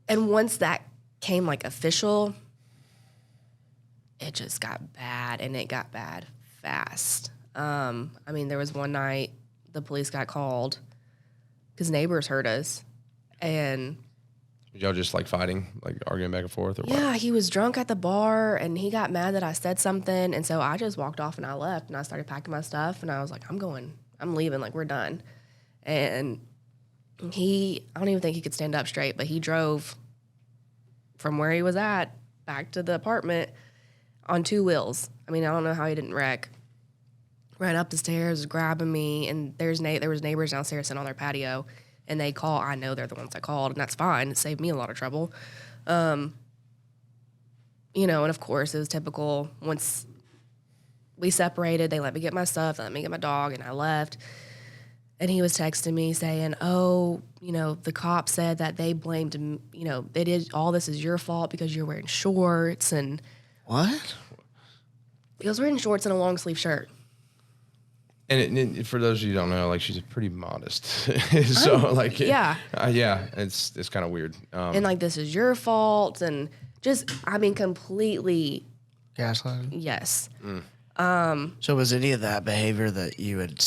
And once that came like official, it just got bad, and it got bad fast. I mean, there was one night the police got called because neighbors heard us, and Y'all just like fighting, like arguing back and forth, or what? yeah, he was drunk at the bar, and he got mad that I said something, and so I just walked off and I left, and I started packing my stuff, and I was like, I'm leaving, like we're done. And I don't even think he could stand up straight, but he drove from where he was at back to the apartment on 2 wheels. I mean, I don't know how he didn't wreck. Ran up the stairs, grabbing me, and there was neighbors downstairs sitting on their patio, and they call. I know they're the ones that called, and that's fine. It saved me a lot of trouble. And of course, it was typical. Once we separated, they let me get my stuff, they let me get my dog, and I left. And he was texting me saying, oh, the cop said that they blamed, they did all this is your fault because you're wearing shorts. And What? he was wearing shorts and a long sleeve shirt. And for those of you who don't know, like she's pretty modest, so like yeah. It's kind of weird. And like, this is your fault. And just, I mean, completely, Gaslighting? yes. So was any of that behavior that you had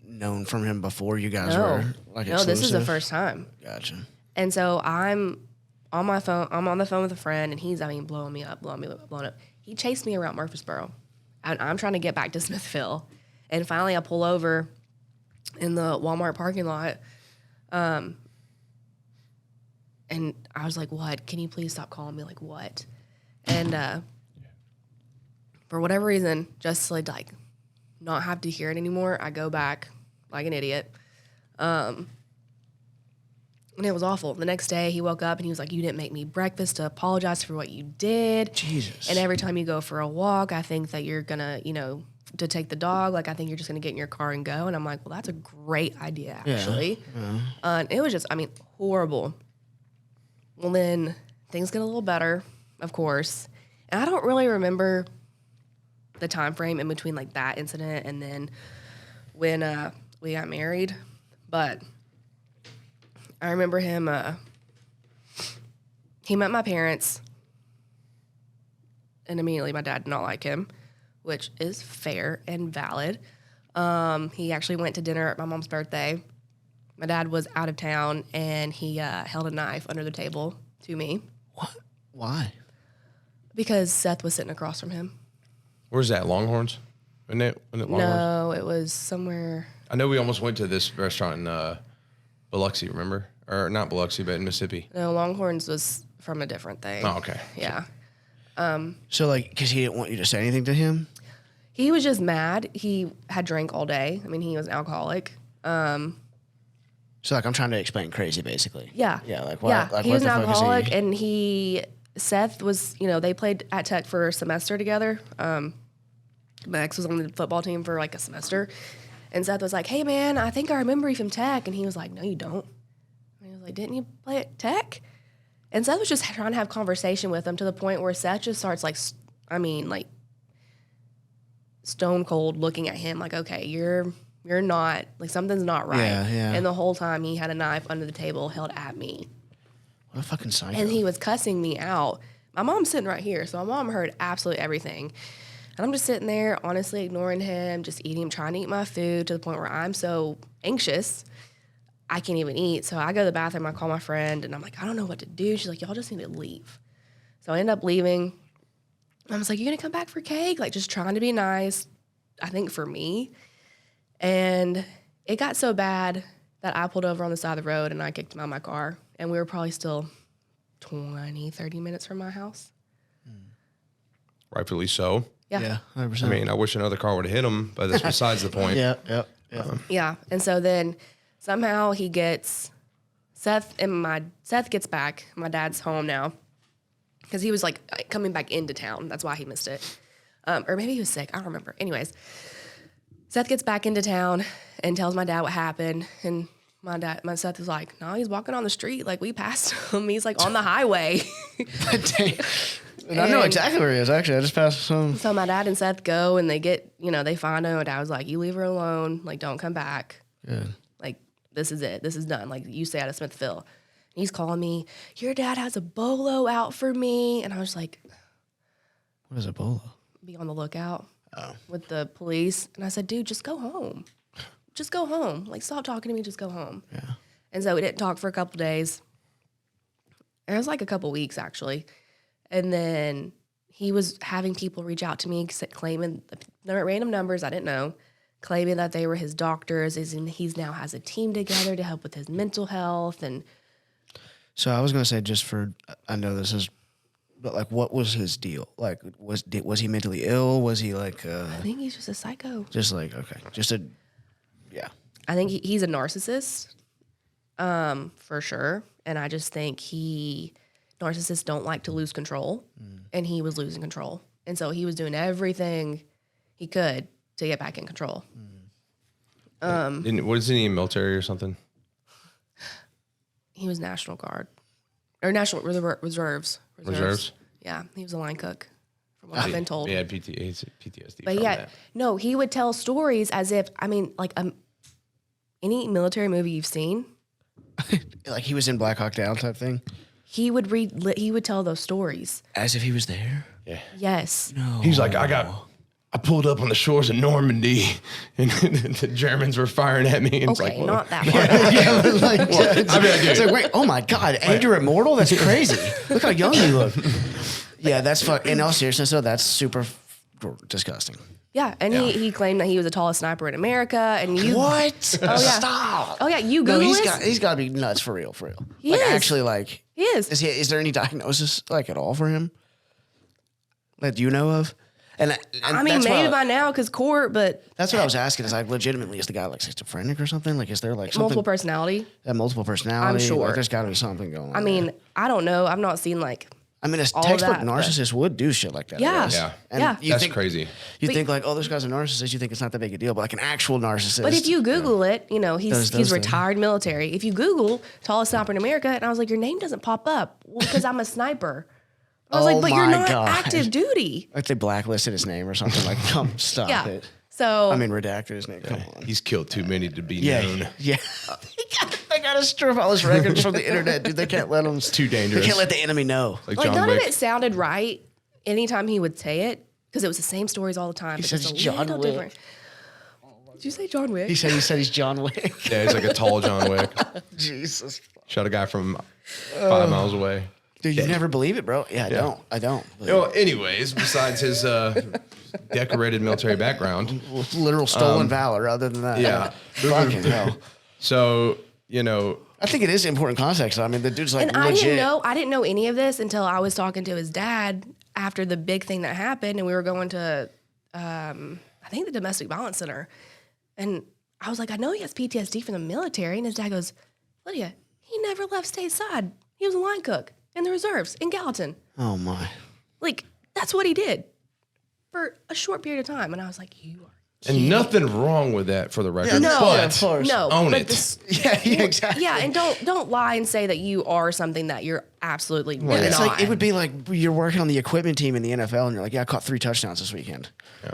known from him before you guys No. were like No, this is the exclusive? first time. Gotcha. And so I'm on my phone. I'm on the phone with a friend, and he's, blowing me up. He chased me around Murfreesboro. And I'm trying to get back to Smithville. And finally, I pull over in the Walmart parking lot. And I was like, what? Can you please stop calling me? Like, what? And for whatever reason, just like not have to hear it anymore, I go back like an idiot. And it was awful. The next day, he woke up and he was like, you didn't make me breakfast to apologize for what you did. Jesus. And every time you go for a walk, I think that you're going to, to take the dog, like, I think you're just going to get in your car and go. And I'm like, well, that's a great idea, actually. Yeah. And it was just, horrible. Well, then things get a little better, of course. And I don't really remember the time frame in between, like, that incident and then when we got married. But I remember him, he met my parents, and immediately my dad did not like him, which is fair and valid. He actually went to dinner at my mom's birthday. My dad was out of town, and he held a knife under the table to me. What? Why? Because Seth was sitting across from him. Where's that? Longhorns? Wasn't it Longhorns? No, it was somewhere. I know we almost went to this restaurant in Biloxi, remember? Or not Biloxi, but in Mississippi. No, Longhorns was from a different thing. Oh, okay. Yeah. So, like, because he didn't want you to say anything to him? He was just mad. He had drank all day. He was an alcoholic. So, like, I'm trying to explain crazy, basically. Yeah. Yeah, like, what? Yeah, Like, he what was the an fuck is alcoholic, he? and Seth was, they played at Tech for a semester together. My ex was on the football team for, like, a semester. And Seth was like, hey, man, I think I remember you from Tech. And he was like, no, you don't. And he was like, didn't you play at Tech? And Seth was just trying to have conversation with him to the point where Seth just starts, like, stone cold looking at him like, okay, you're not, like, something's not right. Yeah. And the whole time he had a knife under the table held at me. What a fucking psycho. And he was cussing me out. My mom's sitting right here, so my mom heard absolutely everything. And I'm just sitting there, honestly ignoring him, just eating him, trying to eat my food to the point where I'm so anxious, I can't even eat. So I go to the bathroom, I call my friend, and I'm like, I don't know what to do. She's like, y'all just need to leave. So I end up leaving. I was like, you gonna come back for cake? Like, just trying to be nice, I think, for me. And it got so bad that I pulled over on the side of the road and I kicked him out of my car. And we were probably still 20, 30 minutes from my house. Rightfully so. Yeah, 100%. I wish another car would have hit him, but that's besides the point. Yeah. Yeah. And so then somehow Seth gets back. My dad's home now because he was like coming back into town. That's why he missed it. Or maybe he was sick. I don't remember. Anyways, Seth gets back into town and tells my dad what happened. And my Seth is like, no, he's walking on the street. Like, we passed him. He's like on the highway. I know exactly where he is, actually. I just passed him. So my dad and Seth go and they get, they find him. My dad was like, you leave her alone. Like, don't come back. Good. Like, this is it. This is done. Like, you stay out of Smithville. And he's calling me, your dad has a bolo out for me. And I was like, What is a bolo? Be on the lookout with the police. And I said, dude, just go home. Just go home. Like, stop talking to me. Just go home. Yeah. And so we didn't talk for a couple days. It was like a couple weeks, actually. And then he was having people reach out to me claiming random numbers I didn't know, claiming that they were his doctors. He's now has a team together to help with his mental health. And so I was going to say, I know this is, but like, what was his deal? Like, was he mentally ill? Was he like? I think he's just a psycho. Just like, okay, yeah. I think he's a narcissist, for sure. And I just think narcissists don't like to lose control, and he was losing control. And so he was doing everything he could to get back in control. Wasn't he in military or something? He was National Guard. Or National Reserves. Reserves? Yeah, he was a line cook, from what I've been told. Yeah, PTSD But from yeah, that. no, he would tell stories as if, any military movie you've seen, Like he was in Black Hawk Down type thing? he would tell those stories. As if he was there? Yeah. Yes. No. He's like, I pulled up on the shores of Normandy, and the Germans were firing at me. And it's Okay, like, not that far. It's like, wait, oh my God, and you're immortal? That's crazy. Look how young you look. Yeah, that's in all seriousness, though, that's super disgusting. Yeah, and he claimed that he was the tallest sniper in America. And you What? Oh, yeah. Stop. Oh yeah, you No, Google he's got to be nuts for real. He like is. actually, like He is. is there any diagnosis like at all for him that you know of? And I mean, that's maybe why, by now because court, but that's what I was asking. Is like legitimately, is the guy like schizophrenic or something? Like, is there like something multiple personality. multiple personality? I'm sure. Like, there's got to be something going on. I mean, I don't know. I've not seen like. I mean, a all textbook that, but- narcissist would do shit like that. Yeah. I guess. Yeah. And Yeah. you That's think, crazy. You think like, oh, this guy's a narcissist. You think it's not that big a deal, but like an actual narcissist. But if you Google it, you know, Those he's things. retired military. If you Google tallest sniper in America, and I was like, your name doesn't pop up. Well, because I'm a sniper. I was Oh like, but you're my not God. active duty. like they blacklisted his name or something, like, come stop Yeah. it. So I mean, redacted his name. Come on. He's killed too many to be Yeah, known. yeah. they got to strip all his records from the internet, dude. They can't let them. It's too dangerous. They can't let the enemy know. Like like John none Wick. of it sounded right anytime he would say it because it was the same stories all the time. He said just he's a John little Wick. different. Did you say John Wick? He said he's John Wick. Yeah, he's like a tall John Wick. Jesus. Shot a guy from 5 miles away. Dude, you never believe it, bro. Yeah, I don't. Well, anyways, besides his decorated military background, Literal stolen valor, other than that. yeah. Fucking hell. so, you know, I think it is important context. I mean, the dude's like And legit. I didn't know any of this until I was talking to his dad after the big thing that happened, and we were going to, I think the domestic violence center, and I was like, I know he has PTSD from the military, and his dad goes, Lydia, he never left stateside. He was a line cook in the reserves in Gallatin. Oh, my. Like that's what he did for a short period of time, and I was like, you are. and nothing wrong with that for the record. No, but of course. No, own but it. this- Yeah, exactly. yeah, and don't lie and say that you are something that you're absolutely not. It's like it would be like you're working on the equipment team in the NFL, and you're like, "Yeah, I caught 3 touchdowns this weekend."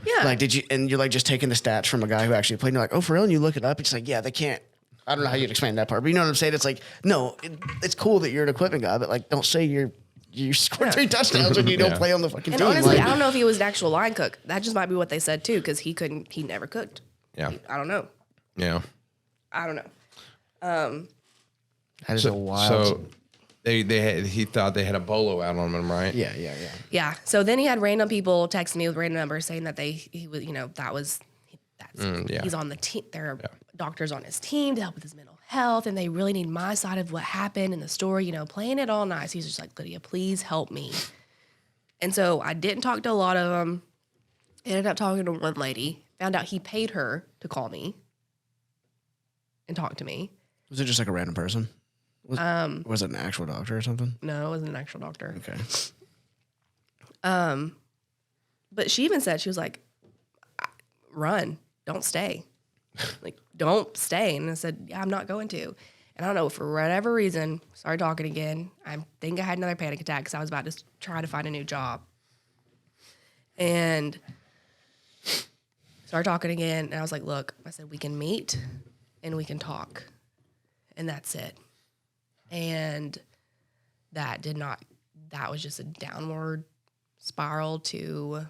Yeah. Like, did you? And you're like just taking the stats from a guy who actually played. And you're like, "Oh, for real?" And you look it up. It's like, yeah, they can't. I don't know how you'd explain that part, but you know what I'm saying? It's like, no, it's cool that you're an equipment guy, but like, don't say you scored 3 touchdowns when you don't Yeah. play on the fucking And team. honestly, Like, I don't know if he was an actual line cook. That just might be what they said too, because he never cooked. Yeah. I don't know. Yeah. I don't know. that is a wild. So he thought they had a bolo out on him, right? yeah. Yeah. So then he had random people texting me with random numbers saying that he was, yeah. he's on the team. There are doctors on his team to help with his mental health, and they really need my side of what happened in the story. Playing it all nice. He's just like, Lydia, please help me. And so I didn't talk to a lot of them. Ended up talking to one lady. Found out he paid her to call me and talk to me. Was it just like a random person? Was it an actual doctor or something? No, it wasn't an actual doctor. Okay. But she even said, she was like, run, don't stay. Like, don't stay. And I said, yeah, I'm not going to. And I don't know, for whatever reason, started talking again. I think I had another panic attack because I was about to try to find a new job. And started talking again. And I was like, look, I said, we can meet and we can talk. And that's it. And that was just a downward spiral to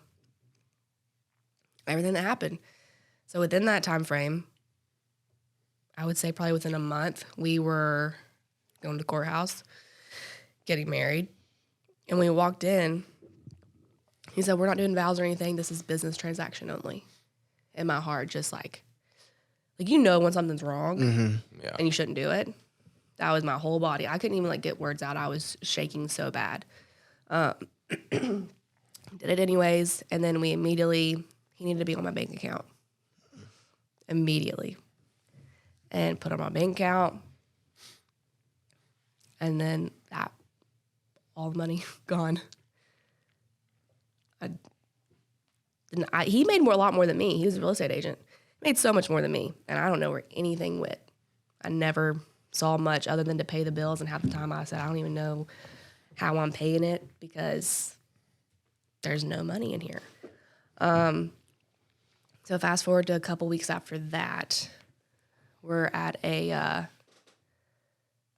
everything that happened. So within that time frame, I would say probably within a month, we were going to the courthouse, getting married. And when we walked in, he said, we're not doing vows or anything. This is business transaction only. And my heart just like when something's wrong Yeah. and you shouldn't do it. That was my whole body. I couldn't even get words out. I was shaking so bad. Did it anyways. And then he needed to be on my bank account. Immediately. And put on my bank account. And then all the money gone. He made a lot more than me. He was a real estate agent. He made so much more than me. And I don't know where anything went. I never saw much other than to pay the bills. And half the time I said, I don't even know how I'm paying it because there's no money in here. So fast forward to a couple weeks after that, we're at a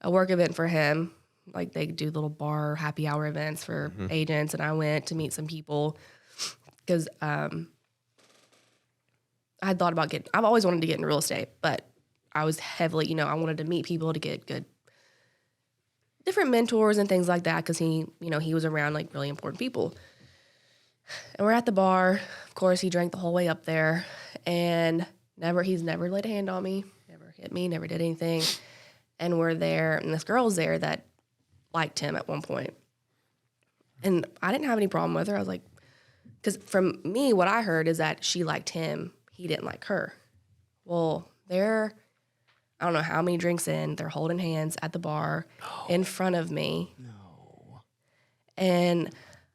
work event for him. Like they do little bar happy hour events for agents, and I went to meet some people because I had thought about I've always wanted to get into real estate, but I was heavily, I wanted to meet people to get good, different mentors and things like that because he was around like really important people. And we're at the bar. Of course, he drank the whole way up there, and he's never laid a hand on me, never hit me, never did anything. And we're there, and this girl's there that liked him at one point. And I didn't have any problem with her. I was like, because from me, what I heard is that she liked him. He didn't like her. Well, I don't know how many drinks in, they're holding hands at the bar in front of me. No. And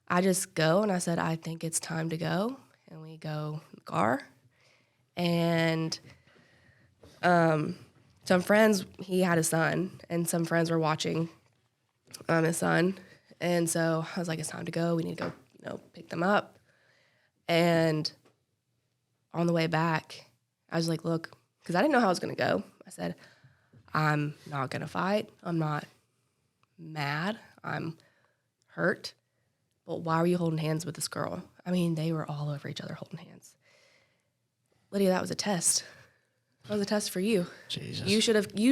I just go and I said, I think it's time to go. And we go in the car. And some friends, he had a son, and some friends were watching his son. And so I was like, it's time to go. We need to go, pick them up. And on the way back, I was like, look, because I didn't know how I was going to go. I said, I'm not going to fight. I'm not mad. I'm hurt. But why were you holding hands with this girl? I mean, they were all over each other holding hands. Lydia, that was a test. That was a test for you. Jesus. You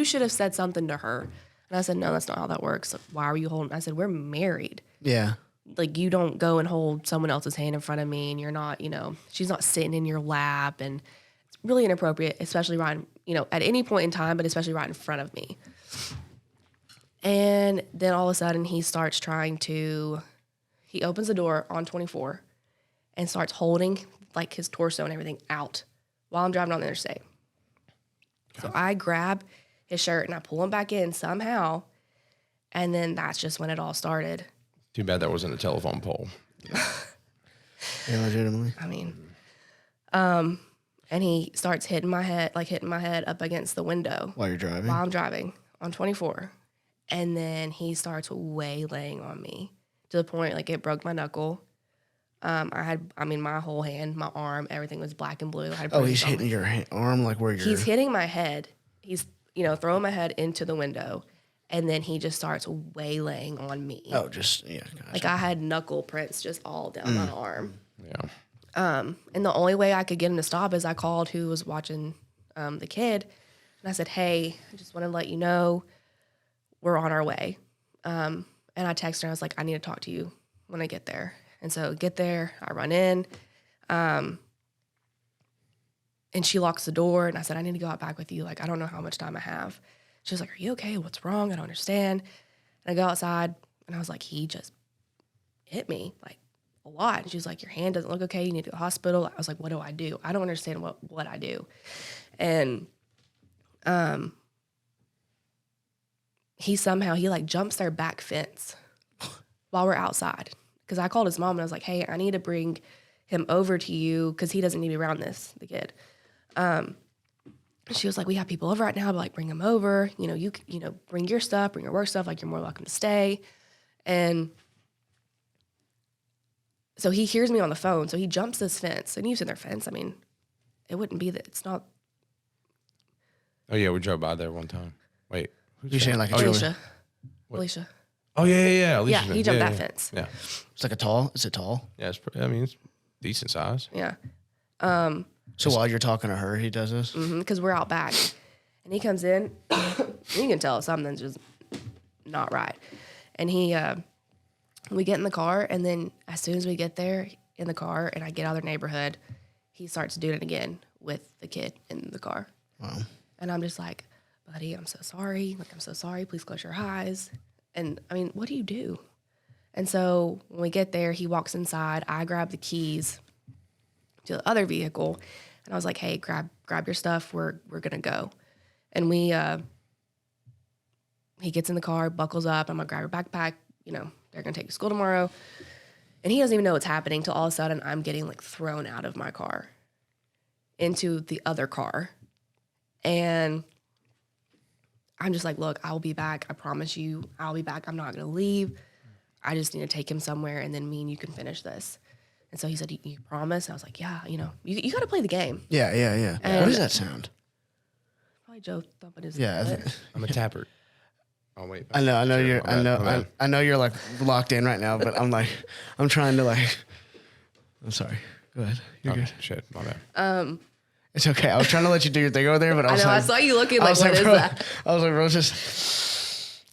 should have said something to her. And I said, no, that's not how that works. Like, why are you holding? I said, we're married. Yeah. Like, you don't go and hold someone else's hand in front of me, and you're not, she's not sitting in your lap, and it's really inappropriate, especially right, at any point in time, but especially right in front of me. And then all of a sudden, he opens the door on 24 and starts holding, like, his torso and everything out while I'm driving on the interstate. So I grab his shirt and I pull him back in somehow, and then that's just when it all started. Too bad that wasn't a telephone pole. Yeah, legitimately. I mean, and he starts hitting my head up against the window While you're driving? while I'm driving on 24. And then he starts waylaying on me to the point, like, it broke my knuckle. My whole hand, my arm, everything was black and blue. He's hitting your arm, like where you're... He's hitting my head. He's, throwing my head into the window. And then he just starts waylaying on me. Oh, just, yeah. Gotcha. Like, I had knuckle prints just all down my arm. Yeah. And the only way I could get him to stop is I called who was watching the kid. And I said, hey, I just want to let you know we're on our way. And I texted her. I was like, I need to talk to you when I get there. And so get there, I run in. And she locks the door. And I said, I need to go out back with you. Like, I don't know how much time I have. She was like, are you okay? What's wrong? I don't understand. And I go outside, and I was like, he just hit me, like, a lot. And she was like, your hand doesn't look okay. You need to go to the hospital. I was like, what do I do? I don't understand what I do. And he jumps their back fence while we're outside. Because I called his mom, and I was like, hey, I need to bring him over to you because he doesn't need to be around the kid. She was like, we have people over right now, but, like, bring them over. You bring your stuff, bring your work stuff. Like, you're more welcome to stay. And so he hears me on the phone. So he jumps this fence. And you've seen their fence. I mean, it wouldn't be that. It's not. Oh, yeah, we drove by there one time. Wait. You're saying like Alicia. What? Alicia. Oh, yeah. Alicia. Yeah, he jumped that fence. Yeah. It's like is it tall? Yeah, it's decent size. Yeah. So while you're talking to her, he does this? Because we're out back. And he comes in. You can tell something's just not right. And we get in the car, and then as soon as we get there in the car and I get out of the neighborhood, he starts doing it again with the kid in the car. Wow. And I'm just like, buddy, I'm so sorry. Like, I'm so sorry. Please close your eyes. And, I mean, what do you do? And so when we get there, he walks inside. I grab the keys to the other vehicle. And I was like, hey, grab your stuff. We're going to go. And he gets in the car, buckles up. I'm going to grab her backpack. They're going to take you to school tomorrow. And he doesn't even know what's happening till all of a sudden I'm getting, like, thrown out of my car into the other car. And I'm just like, look, I'll be back. I promise you, I'll be back. I'm not going to leave. I just need to take him somewhere, and then me and you can finish this. And so he said, you promise? And I was like, yeah, you got to play the game. Yeah. And What does that sound? Probably Joe thumping his Yeah. butt. I'm a tapper. Oh, wait. I know Sure, I know you're like locked in right now, but I'm trying to like, I'm sorry. Go ahead. You're good. Shit, my bad. It's okay. I was trying to let you do your thing over there, but I was I like, saw you looking like, what is bro, that? I was like, bro, just.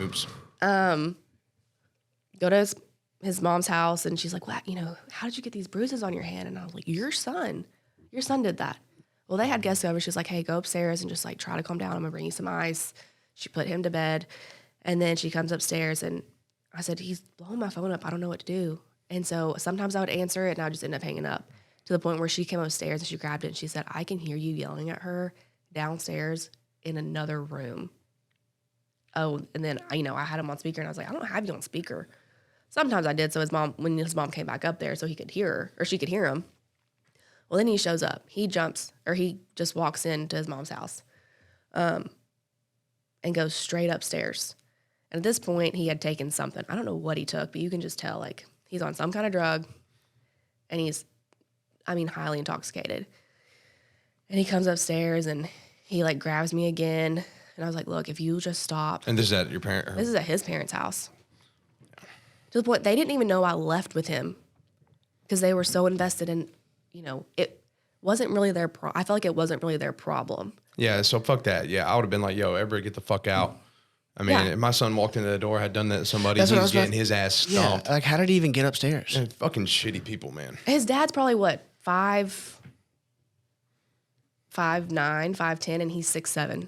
Oops. Go to his mom's house, and she's like, well, how did you get these bruises on your hand? And I was like, your son did that. Well, they had guests over. She was like, hey, go upstairs and just, like, try to calm down. I'm gonna bring you some ice. She put him to bed, and then she comes upstairs, and I said, he's blowing my phone up. I don't know what to do. And so sometimes I would answer it and I'd just end up hanging up to the point where she came upstairs and she grabbed it and she said, I can hear you yelling at her downstairs in another room. Oh, and then, you know, I had him on speaker and I was like, I don't have you on speaker. Sometimes I did. So when his mom came back up there so he could hear her or she could hear him. Well, then he shows up. He just walks into his mom's house and goes straight upstairs. And at this point, he had taken something. I don't know what he took, but you can just tell, like, he's on some kind of drug. And he's, highly intoxicated. And he comes upstairs and he, like, grabs me again. And I was like, look, if you just stop. And this is at your parent? This is at his parents' house. To the point, they didn't even know I left with him because they were so invested in, you know, it wasn't really their I felt like it wasn't really their problem. Yeah, so fuck that. Yeah, I would have been like, yo, everybody get the fuck out. I mean, if my son walked into the door, had done that to somebody, he's getting his ass stomped. Yeah, like, how did he even get upstairs? And fucking shitty people, man. His dad's probably, what, 5'9", 5'10", and he's 6'7".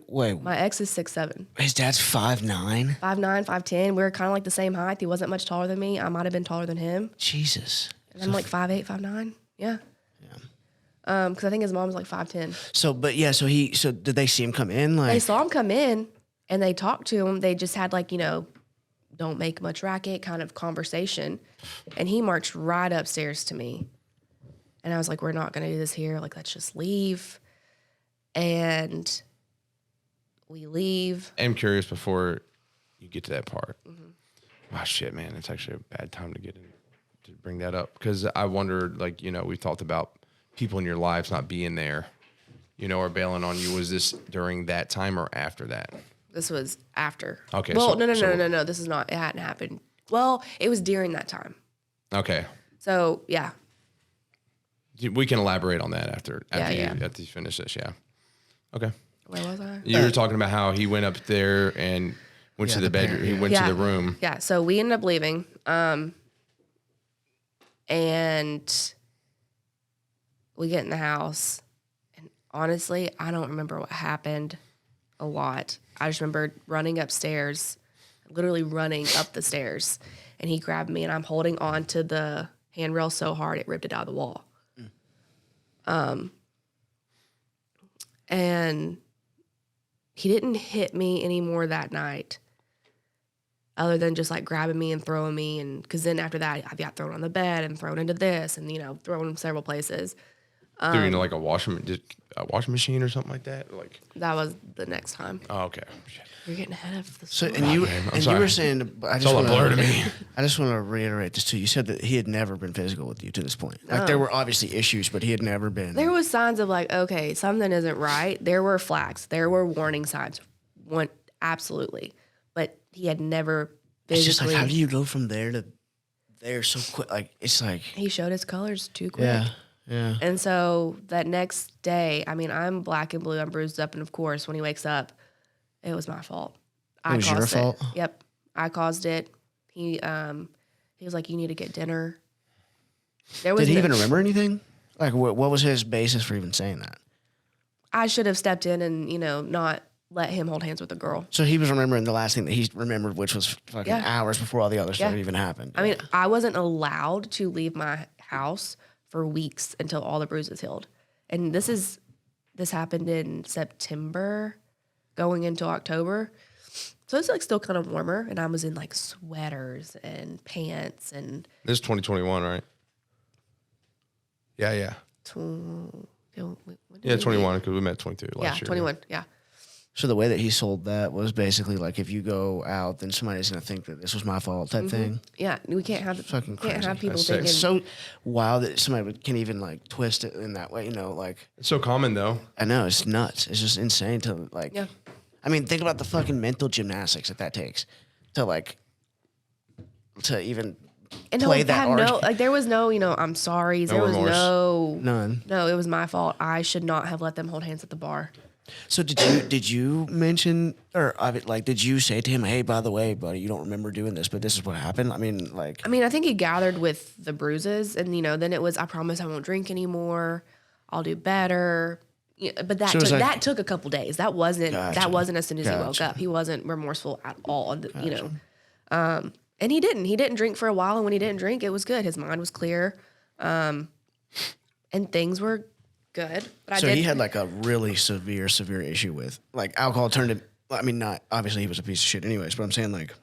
Wait, My ex is 6'7". his dad's 5'9"? 5'9", 5'10". We were kind of like the same height. He wasn't much taller than me. I might have been taller than him. Jesus. And I'm like 5'8", 5'9". Yeah. Because I think his mom's like 5'10". So did they see him come in? Like, they saw him come in and they talked to him. They just had, like, you know, don't make much racket kind of conversation. And he marched right upstairs to me. And I was like, we're not going to do this here. Like, let's just leave. And we leave. I'm curious before you get to that part. Mm-hmm. Wow, shit, man. It's actually a bad time to get in, to bring that up. Because I wondered, like, you know, we talked about people in your lives not being there, you know, or bailing on you. Was this during that time or after that? This was after. Okay. Well, no. This is not, it hadn't happened. Well, it was during that time. Okay. So, yeah. We can elaborate on that after Yeah. after you finish this, yeah. Okay. Where was I? You were talking about how he went up there and went to the bedroom. He went to the room. Yeah, so we ended up leaving. And we get in the house. And honestly, I don't remember what happened a lot. I just remember running upstairs, literally running up the stairs. And he grabbed me, and I'm holding on to the handrail so hard it ripped it out of the wall. And he didn't hit me anymore that night, other than just like grabbing me and throwing me. And because then after that, I got thrown on the bed and thrown into this and, you know, thrown in several places. Threw you into like a washing machine or something like that? Like That was the next time. Oh, okay. Shit. You're getting ahead of the so, story. and you were saying, It's all a blur to me. I just want to reiterate this too. You said that he had never been physical with you to this point. Like, there were obviously issues, but he had never been. There was signs of like, okay, something isn't right. There were flags. There were warning signs. Absolutely. But he had never physically. It's just like, how do you go from there to there so quick? Like, it's like. He showed his colors too quick. Yeah. And so that next day, I mean, I'm black and blue. I'm bruised up. And of course, when he wakes up, it was my fault. It was your fault? Yep. I caused it. He was like, you need to get dinner. Did he even remember anything? Like, what was his basis for even saying that? I should have stepped in and, you know, not let him hold hands with a girl. So he was remembering the last thing that he remembered, which was fucking hours before all the other stuff even happened. I mean, I wasn't allowed to leave my house for weeks until all the bruises healed. And this happened in September going into October. So it's like still kind of warmer, and I was in like sweaters and pants and. This is 2021, right? Yeah. Yeah, 21 because we met 22 last year. 21. Yeah. So the way that he sold that was basically like, if you go out, then somebody's gonna think that this was my fault type thing. Yeah, we can't have Fucking can't crazy. have people That's thinking. It's so wild that somebody can even like twist it in that way. You know, like, It's so common though. I know it's nuts. It's just insane to like. Yeah. I mean, think about the fucking mental gymnastics that takes to like to even and play no, that have argument. no, like there was no, you know, I'm sorry. There was remorse. None. No, it was my fault. I should not have let them hold hands at the bar. So did you mention, or like, did you say to him, hey, by the way, buddy, you don't remember doing this, but this is what happened? I mean, I think he gathered with the bruises, and, you know, then it was, I promise I won't drink anymore. I'll do better. Yeah, but that So it was took, like- that took a couple days. That wasn't Gotcha. as soon as he woke up. He wasn't remorseful at all. You know, And he didn't drink for a while. And when he didn't drink, it was good. His mind was clear. And things were good. But So he had like a really severe issue with like alcohol turned him. I mean, not obviously he was a piece of shit anyways, but I'm saying like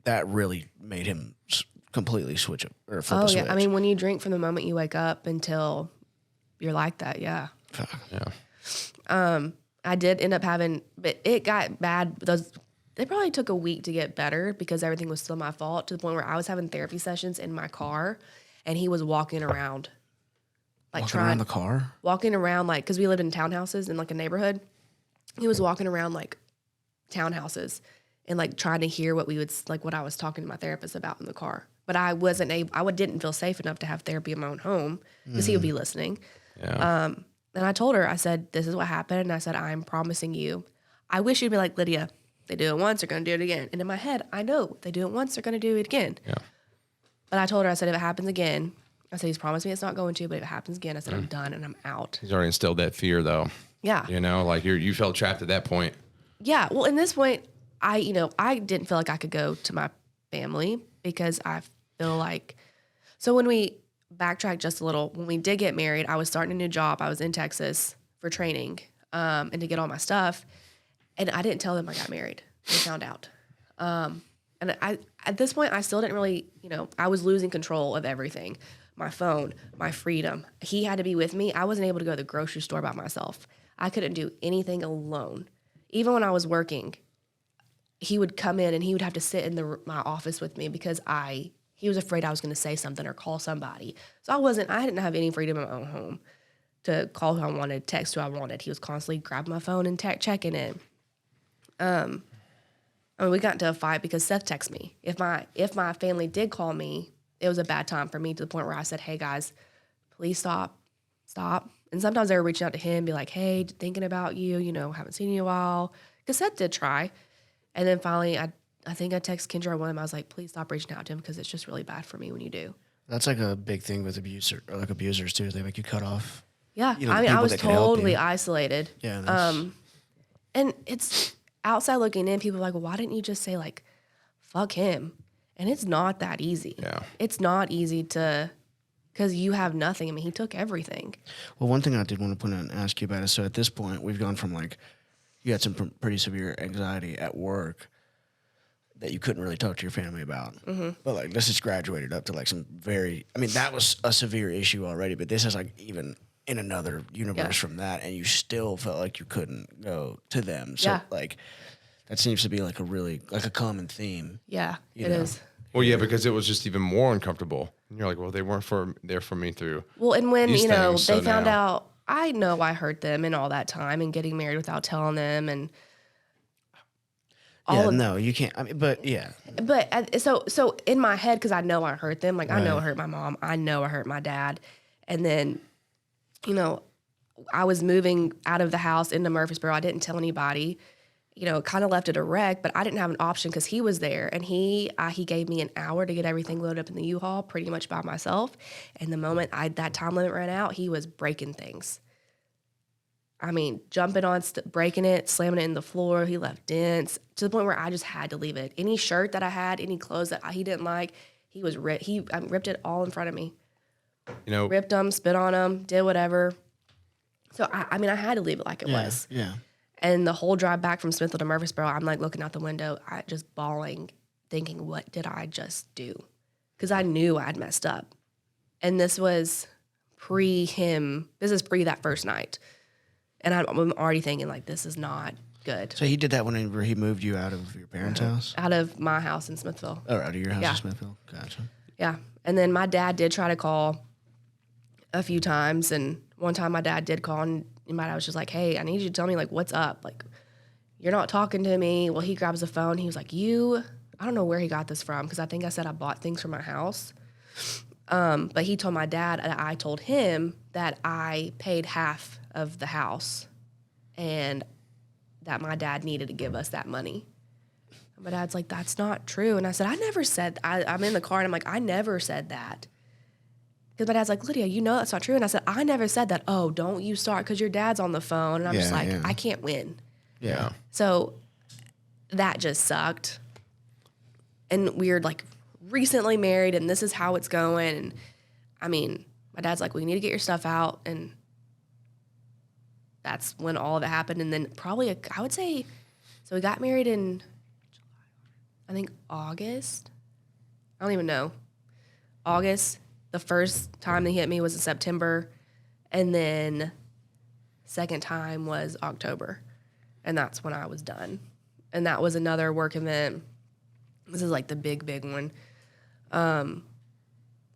that really made him completely switch up or flip a switch. I mean, when you drink from the moment you wake up until you're like that, yeah. Fuck. Yeah. I did end up having, but it got bad. They probably took a week to get better because everything was still my fault, to the point where I was having therapy sessions in my car, and he was walking around, like Around the car. walking around like, because we lived in townhouses in like a neighborhood. He was walking around like townhouses and like trying to hear what what I was talking to my therapist about in the car. But I wasn't able. didn't feel safe enough to have therapy in my own home because he would be listening. Yeah. And I told her, I said, this is what happened. And I said, I'm promising you. I wish you'd be like, Lydia, they do it once, they're going to do it again. And in my head, I know they do it once, they're going to do it again. Yeah. But I told her, I said, if it happens again, I said, he's promised me it's not going to, but if it happens again, I said, I'm done and I'm out. He's already instilled that fear, though. Yeah. You know, like you felt trapped at that point. Yeah. Well, in this point, I didn't feel like I could go to my family because I feel like, so when we backtrack just a little, when we did get married, I was starting a new job. I was in Texas for training and to get all my stuff. And I didn't tell them I got married. They found out. And at this point, I still didn't really, I was losing control of everything. My phone, my freedom. He had to be with me. I wasn't able to go to the grocery store by myself. I couldn't do anything alone. Even when I was working, he would come in and he would have to sit in my office with me because he was afraid I was going to say something or call somebody. So I didn't have any freedom in my own home to call who I wanted, text who I wanted. He was constantly grabbing my phone and checking in. We got into a fight because Seth texted me. If my family did call me, it was a bad time for me, to the point where I said, hey guys, please stop. And sometimes they were reaching out to him, be like, hey, thinking about you, haven't seen you in a while. Because Seth did try. And then finally, I think I texted Kendra or one of them. I was like, please stop reaching out to him because it's just really bad for me when you do. That's like a big thing with abusers too. They make you cut off. Yeah. The I people was that can help totally you. isolated. Yeah. And it's outside looking in, people are like, well, why didn't you just say like, fuck him? And it's not that easy. Yeah. It's not easy because you have nothing. I mean, he took everything. Well, one thing I did want to put in and ask you about is, so at this point, we've gone from like, you had some pretty severe anxiety at work that you couldn't really talk to your family about. Mm-hmm. But like, this has graduated up to like some that was a severe issue already, but this is like even in another universe from that, and you still felt like you couldn't go to them. So like, that seems to be like a common theme. Yeah, it know? is. Well, yeah, because it was just even more uncomfortable. And you're like, well, they weren't there for me through. Well, and when, these things, they so found now- out, I know I hurt them and all that time and getting married without telling them and all of No, you can't. I mean, but yeah. But so in my head, because I know I hurt them, like I know I hurt my mom, I know I hurt my dad, and then, I was moving out of the house into Murfreesboro. I didn't tell anybody, kind of left it a wreck, but I didn't have an option because he was there, and he gave me an hour to get everything loaded up in the U-Haul, pretty much by myself. And the moment that time limit ran out, he was breaking things. I mean, jumping on, breaking it, slamming it in the floor. He left dents to the point where I just had to leave it. Any shirt that I had, any clothes that he didn't like, he ripped it all in front of me. Ripped them, spit on them, did whatever. So, I had to leave it like it was. Yeah. And the whole drive back from Smithville to Murfreesboro, I'm like looking out the window, just bawling, thinking, what did I just do? Because I knew I'd messed up. And this was pre that first night. And I'm already thinking, like, this is not good. So he did that whenever he moved you out of your parents' house? Out of my house in Smithville. Oh, out of your house Yeah. in Smithville? Gotcha. Yeah. And then my dad did try to call a few times. And one time my dad did call, and my dad was just like, hey, I need you to tell me, like, what's up? Like, you're not talking to me. Well, he grabs the phone. He was like, I don't know where he got this from, because I think I said I bought things from my house. But he told my dad that I told him that I paid half of the house and that my dad needed to give us that money. And my dad's like, that's not true. And I said, I never said, I'm in the car and I'm like, I never said that. Because my dad's like, Lydia, that's not true. And I said, I never said that. Oh, don't you start, because your dad's on the phone. And I'm just like, I can't win. Yeah. So that just sucked. and we're like recently married and this is how it's going. And I mean, my dad's like, we need to get your stuff out. And that's when all of it happened. And then probably, I would say, so we got married in, I think, August. I don't even know. August. The first time they hit me was in September. And then second time was October. And that's when I was done. And that was another work event. This is like the big one.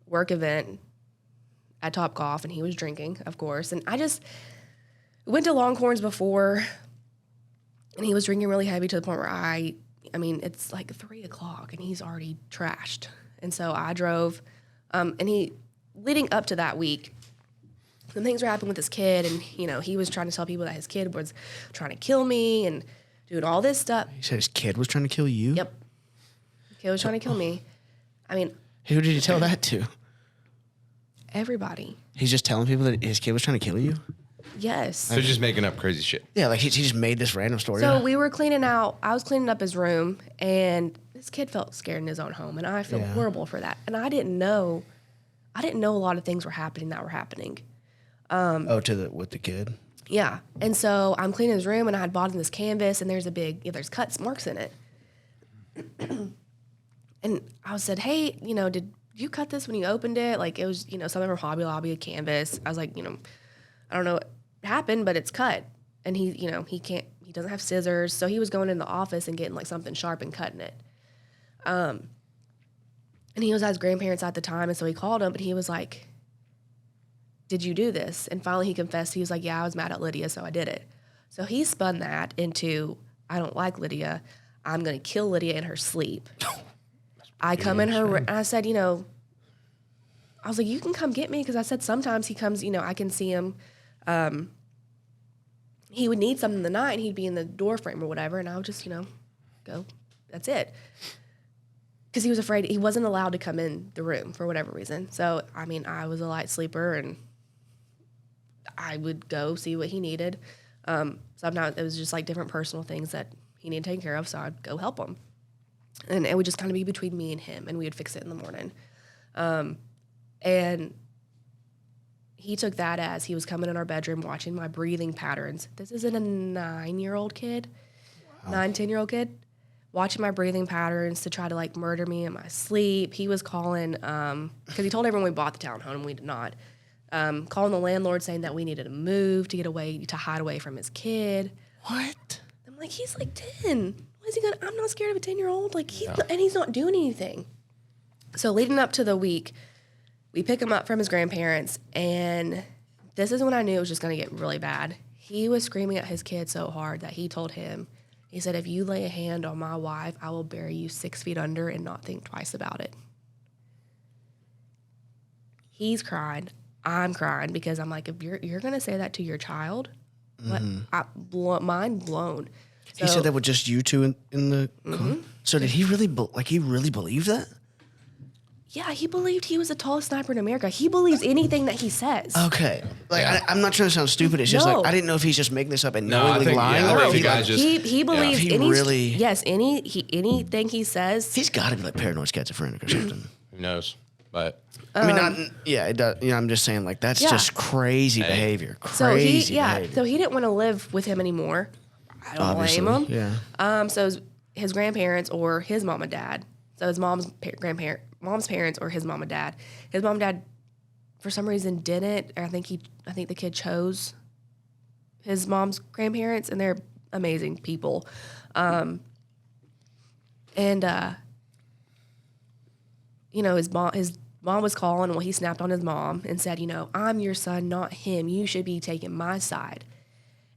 Work event at Topgolf, and he was drinking, of course. And I just went to Longhorns before, and he was drinking really heavy to the point where I mean, it's like 3 o'clock, and he's already trashed. And so I drove, and leading up to that week, some things were happening with his kid, and, you know, he was trying to tell people that his kid was trying to kill me and doing all this stuff. He said his kid was trying to kill you? Yep. His kid was trying to kill me. I mean, who did he tell that to? Everybody. He's just telling people that his kid was trying to kill you? Yes. So just making up crazy shit. Yeah, like he just made this random story. So we were cleaning out, I was cleaning up his room, and this kid felt scared in his own home, and I feel horrible for that. And I didn't know a lot of things were happening. With the kid? Yeah. And so I'm cleaning his room, and I had bought him this canvas, and there's there's cuts, marks in it. And I said, hey, you know, did you cut this when you opened it? Like, it was, you know, something from Hobby Lobby, a canvas. I was like, you know, I don't know what happened, but it's cut. And he, you know, he doesn't have scissors. So he was going in the office and getting like something sharp and cutting it. And he was at his grandparents at the time. And so he called him, but he was like, did you do this? And finally he confessed. He was like, yeah, I was mad at Lydia, so I did it. So he spun that into, I don't like Lydia. I'm going to kill Lydia in her sleep. I come in her, and I said, you know, I was like, you can come get me, because I said sometimes he comes, you know, I can see him. He would need something in the night, and he'd be in the door frame or whatever, and I would just, you know, go. That's it. Because he was afraid, he wasn't allowed to come in the room for whatever reason. So, I mean, I was a light sleeper, and I would go see what he needed. Sometimes it was just like different personal things that he needed taken care of, so I'd go help him. And it would just kind of be between me and him, and we would fix it in the morning. And he took that as he was coming in our bedroom watching my breathing patterns. This isn't a 9-year-old kid, 10-year-old kid, watching my breathing patterns to try to, like, murder me in my sleep. He was calling, because he told everyone we bought the townhome, and we did not, calling the landlord saying that we needed to move to hide away from his kid. What? I'm like, he's like 10. What is he gonna? I'm not scared of a 10-year-old. Like, and he's not doing anything. So leading up to the week, we pick him up from his grandparents, and this is when I knew it was just gonna get really bad. He was screaming at his kid so hard that he told him, he said, if you lay a hand on my wife, I will bury you 6 feet under and not think twice about it. He's crying. I'm crying, because I'm like, if you're gonna say that to your child, mind blown. So, he said that with just you two in the car? So did he really believe that? Yeah, he believed he was the tallest sniper in America. He believes anything that he says. Okay. Like, I'm not trying to sound stupid. It's just like, I didn't know if he's just making this up and No, I knowingly think- lying. yeah, I or think if the guy just- He believes He any really- yes, anything he says. He's got to be like paranoid schizophrenic or something. Who knows? But I mean, it does. You know, I'm just saying, like, that's just crazy behavior. Crazy behavior. So he didn't want to live with him anymore. I don't blame him. Yeah. So his grandparents or his mom and dad. So his mom's parents or his mom and dad. His mom and dad, for some reason, didn't. Or I think the kid chose his mom's grandparents, and they're amazing people. You know, his mom was calling. Well, he snapped on his mom and said, you know, I'm your son, not him. You should be taking my side.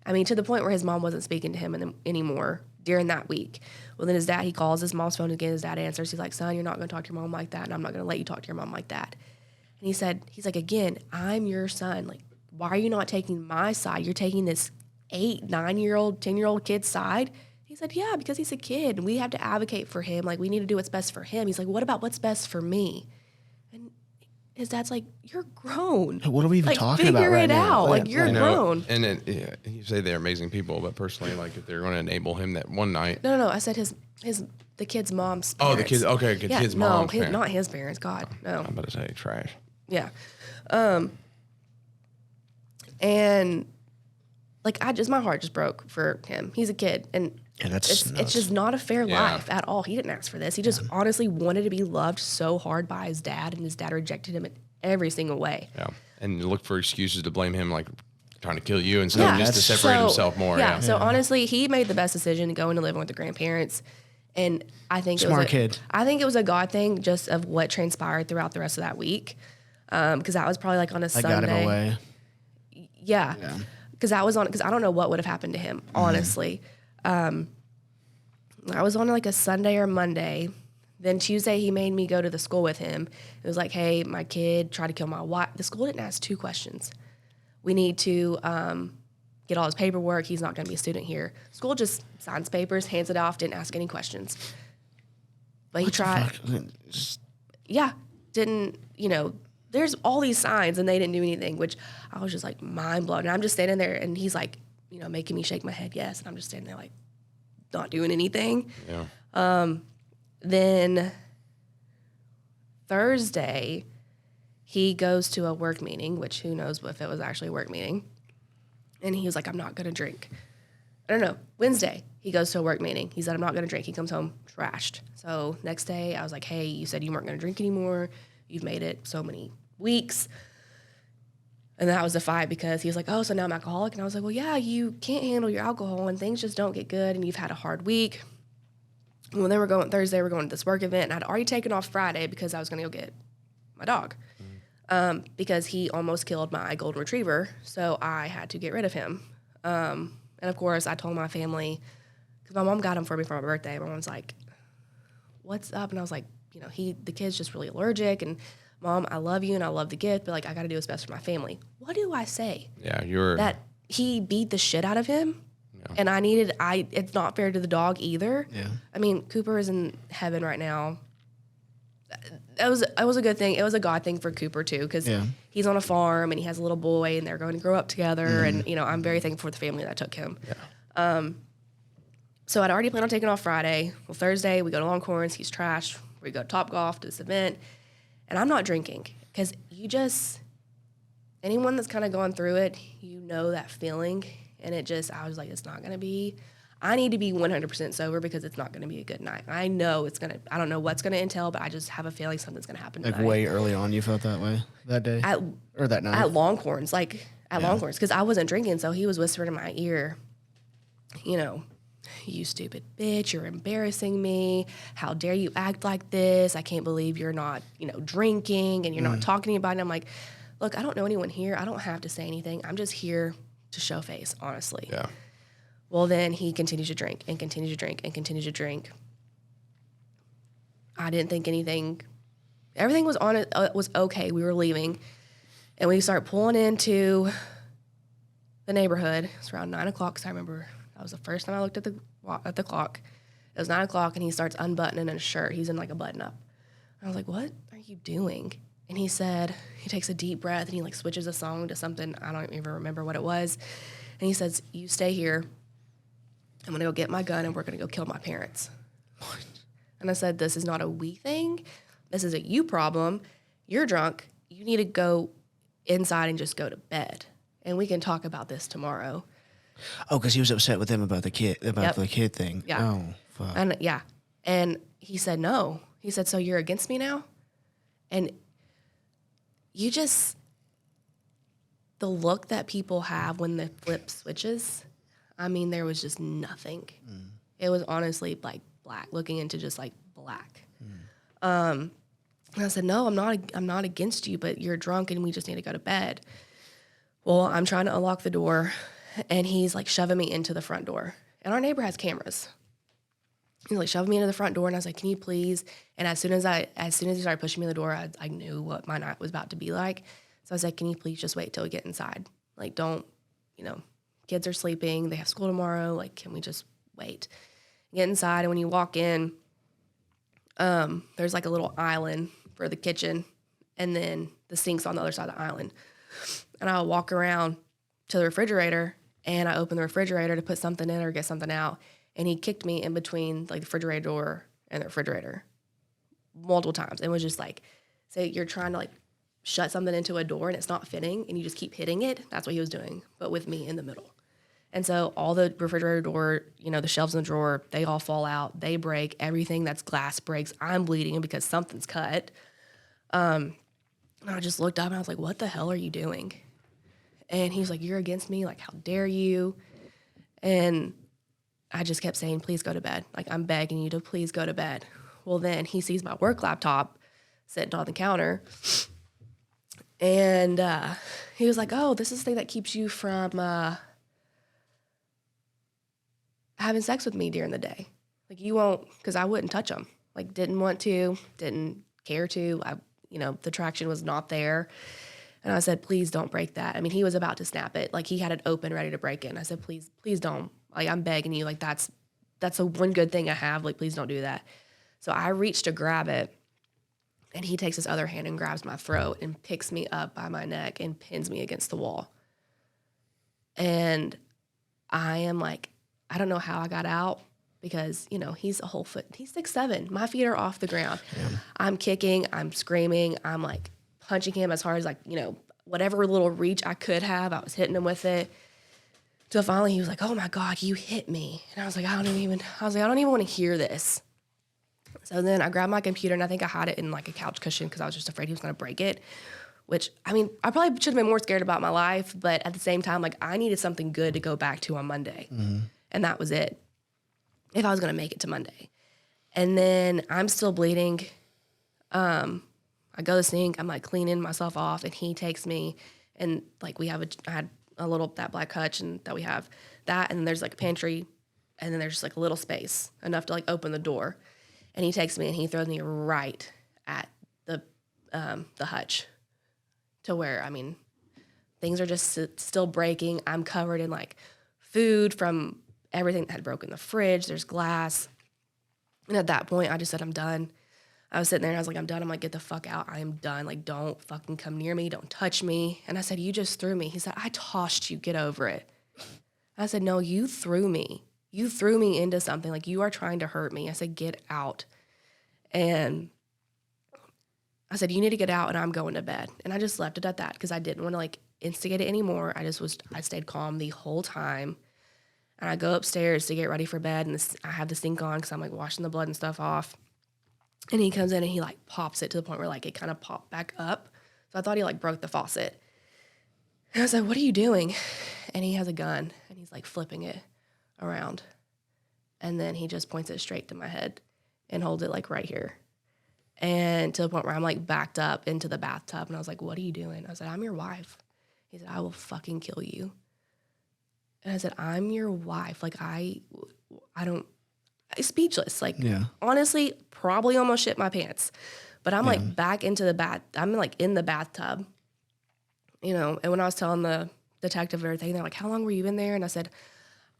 I mean, to the point where his mom wasn't speaking to him anymore during that week. Well, then he calls his mom's phone again. His dad answers. He's like, son, you're not going to talk to your mom like that, and I'm not going to let you talk to your mom like that. And he's like, again, I'm your son. Like, why are you not taking my side? You're taking this 8, 9-year-old, 10-year-old kid's side. He said, yeah, because he's a kid, and we have to advocate for him. Like, we need to do what's best for him. He's like, what about what's best for me? And his dad's like, you're grown. What are we even talking about Figure right it now? out. Like, you're grown. And then, you say they're amazing people, but personally, like, if they're going to enable him that one night. No. I said The kid's mom's Oh, the parents. kid. Okay, good. Yeah, Kid's no, mom's his, parents. not his parents. God, no. I'm about to say trash. Yeah. And like my heart just broke for him. He's a kid, and it's just not a fair Yeah. life at all. He didn't ask for this. He just honestly wanted to be loved so hard by his dad, and his dad rejected him in every single way. Yeah, and look for excuses to blame him, like trying to kill you instead of just to separate himself more. Yeah. So honestly, he made the best decision going to living with the grandparents, and I think Smart kid. I think it was a God thing, just of what transpired throughout the rest of that week, because that was probably like on a Sunday. got him away. Yeah. Because I don't know what would have happened to him, honestly. I was on like a Sunday or Monday. Then Tuesday, he made me go to the school with him. It was like, hey, my kid tried to kill my wife. The school didn't ask 2 questions. We need to get all his paperwork. He's not going to be a student here. School just signs papers, hands it off, didn't ask any questions. But he tried. Yeah. Didn't, there's all these signs and they didn't do anything, which I was just like mind blown. And I'm just standing there and he's like, making me shake my head, yes. And I'm just standing there like not doing anything. Yeah. Then Thursday, he goes to a work meeting, which who knows if it was actually a work meeting. And he was like, I'm not going to drink. I don't know. Wednesday, he goes to a work meeting. He said, I'm not going to drink. He comes home trashed. So next day, I was like, hey, you said you weren't going to drink anymore. You've made it so many weeks. And that was a fight because he was like, oh, so now I'm alcoholic. And I was like, well, yeah, you can't handle your alcohol and things just don't get good and you've had a hard week. Well, then Thursday, we're going to this work event. And I'd already taken off Friday because I was going to go get my dog because he almost killed my golden retriever. So I had to get rid of him. And of course, I told my family, because my mom got him for me for my birthday. My mom's like, what's up? And I was like, the kid's just really allergic. And Mom, I love you and I love the gift, but like I got to do what's best for my family. What do I say? Yeah, that he beat the shit out of him, and it's not fair to the dog either. Yeah. I mean, Cooper is in heaven right now. It was a good thing. It was a God thing for Cooper too, because he's on a farm and he has a little boy, and they're going to grow up together. And I'm very thankful for the family that took him. Yeah. So I'd already planned on taking off Friday. Well, Thursday we go to Longhorns. He's trashed. We go to Topgolf to this event. And I'm not drinking because anyone that's kind of gone through it, that feeling. And I was like, it's not going to be, I need to be 100% sober because it's not going to be a good night. I know I don't know what's going to entail, but I just have a feeling something's going to happen tonight. Like way early on you felt that way that day? Or that night? At Longhorns, Longhorns, because I wasn't drinking. So he was whispering in my ear, you stupid bitch, you're embarrassing me. How dare you act like this? I can't believe you're not, drinking and you're not talking to anybody. And I'm like, look, I don't know anyone here. I don't have to say anything. I'm just here to show face, honestly. Yeah. Well, then he continued to drink and continued to drink and continued to drink. I didn't think anything. Everything was was okay. We were leaving, and we started pulling into the neighborhood. It's around 9 o'clock, because I remember that was the first time I looked at the clock. It was 9 o'clock, and he starts unbuttoning his shirt. He's in like a button-up. I was like, what are you doing? And he takes a deep breath, and he like switches a song to something. I don't even remember what it was. And he says, you stay here. I'm going to go get my gun, and we're going to go kill my parents. What? And I said, this is not a we thing. This is a you problem. You're drunk. You need to go inside and just go to bed. And we can talk about this tomorrow. Oh, because he was upset with them about the kid thing. Yeah. Oh, fuck. And he said, no. He said, so you're against me now? And the look that people have when the flip switches, I mean, there was just nothing. It was honestly like black, looking into just like black. And I said, no, I'm not against you, but you're drunk and we just need to go to bed. Well, I'm trying to unlock the door, and he's like shoving me into the front door. And our neighbor has cameras. He's like shoving me into the front door, and I was like, can you please? And as soon as he started pushing me in the door, I knew what my night was about to be like. So I was like, can you please just wait till we get inside? Like, don't, kids are sleeping. They have school tomorrow. Like, can we just wait? Get inside, and when you walk in, there's like a little island for the kitchen, and then the sink's on the other side of the island. And I'll walk around to the refrigerator, and I open the refrigerator to put something in or get something out, and he kicked me in between like the refrigerator door and the refrigerator multiple times. And was just like, say you're trying to like shut something into a door and it's not fitting and you just keep hitting it. That's what he was doing, but with me in the middle. And so all the refrigerator door, you know, the shelves in the drawer, they all fall out. They break. Everything that's glass breaks. I'm bleeding because something's cut. And I just looked up and I was like, what the hell are you doing? And he was like, you're against me. Like, how dare you? And I just kept saying, please go to bed. Like, I'm begging you to please go to bed. Well, then he sees my work laptop sitting on the counter. And he was like, oh, this is the thing that keeps you from having sex with me during the day. Like, you won't, because I wouldn't touch him. Like, didn't want to, didn't care to. The traction was not there. And I said, please don't break that. I mean, he was about to snap it. Like, he had it open, ready to break it. And I said, please don't. Like, I'm begging you. Like, that's a one good thing I have. Like, please don't do that. So I reached to grab it. And he takes his other hand and grabs my throat and picks me up by my neck and pins me against the wall. And I am like, I don't know how I got out because, you know, he's a whole foot. He's 6'7". My feet are off the ground. Yeah. I'm kicking. I'm screaming. I'm like punching him as hard as like, you know, whatever little reach I could have. I was hitting him with it. Till finally he was like, oh my God, you hit me. And I was like, I don't even want to hear this. So then I grabbed my computer and I think I had it in like a couch cushion because I was just afraid he was going to break it, which, I mean, I probably should have been more scared about my life, but at the same time, like, I needed something good to go back to on Monday. Mm-hmm. And that was it, if I was going to make it to Monday. And then I'm still bleeding. I go to the sink, I'm like cleaning myself off, and he takes me, and like I had a little, that black hutch and that we have that, and then there's like a pantry, and then there's just like a little space, enough to like open the door. And he takes me and he throws me right at the hutch, to where, I mean, things are just still breaking. I'm covered in like food from everything that had broken the fridge. There's glass. And at that point, I just said, I'm done. I was sitting there and I was like, I'm done. I'm like, get the fuck out. I am done. Like, don't fucking come near me. Don't touch me. And I said, you just threw me. He said, I tossed you. Get over it. I said, no, you threw me. You threw me into something. Like, you are trying to hurt me. I said, get out. And I said, you need to get out and I'm going to bed. And I just left it at that because I didn't want to like instigate it anymore. I stayed calm the whole time. And I go upstairs to get ready for bed, and I have the sink on because I'm like washing the blood and stuff off. And he comes in and he like pops it to the point where like it kind of popped back up. So I thought he like broke the faucet. And I was like, what are you doing? And he has a gun and he's like flipping it around. And then he just points it straight to my head and holds it like right here. And to the point where I'm like backed up into the bathtub. And I was like, what are you doing? I said, I'm your wife. He said, I will fucking kill you. And I said, I'm your wife. Like, I'm speechless. Like, yeah. Honestly, probably almost shit my pants. But I'm like back into I'm like in the bathtub, you know. And when I was telling the detective and everything, they're like, how long were you in there? And I said,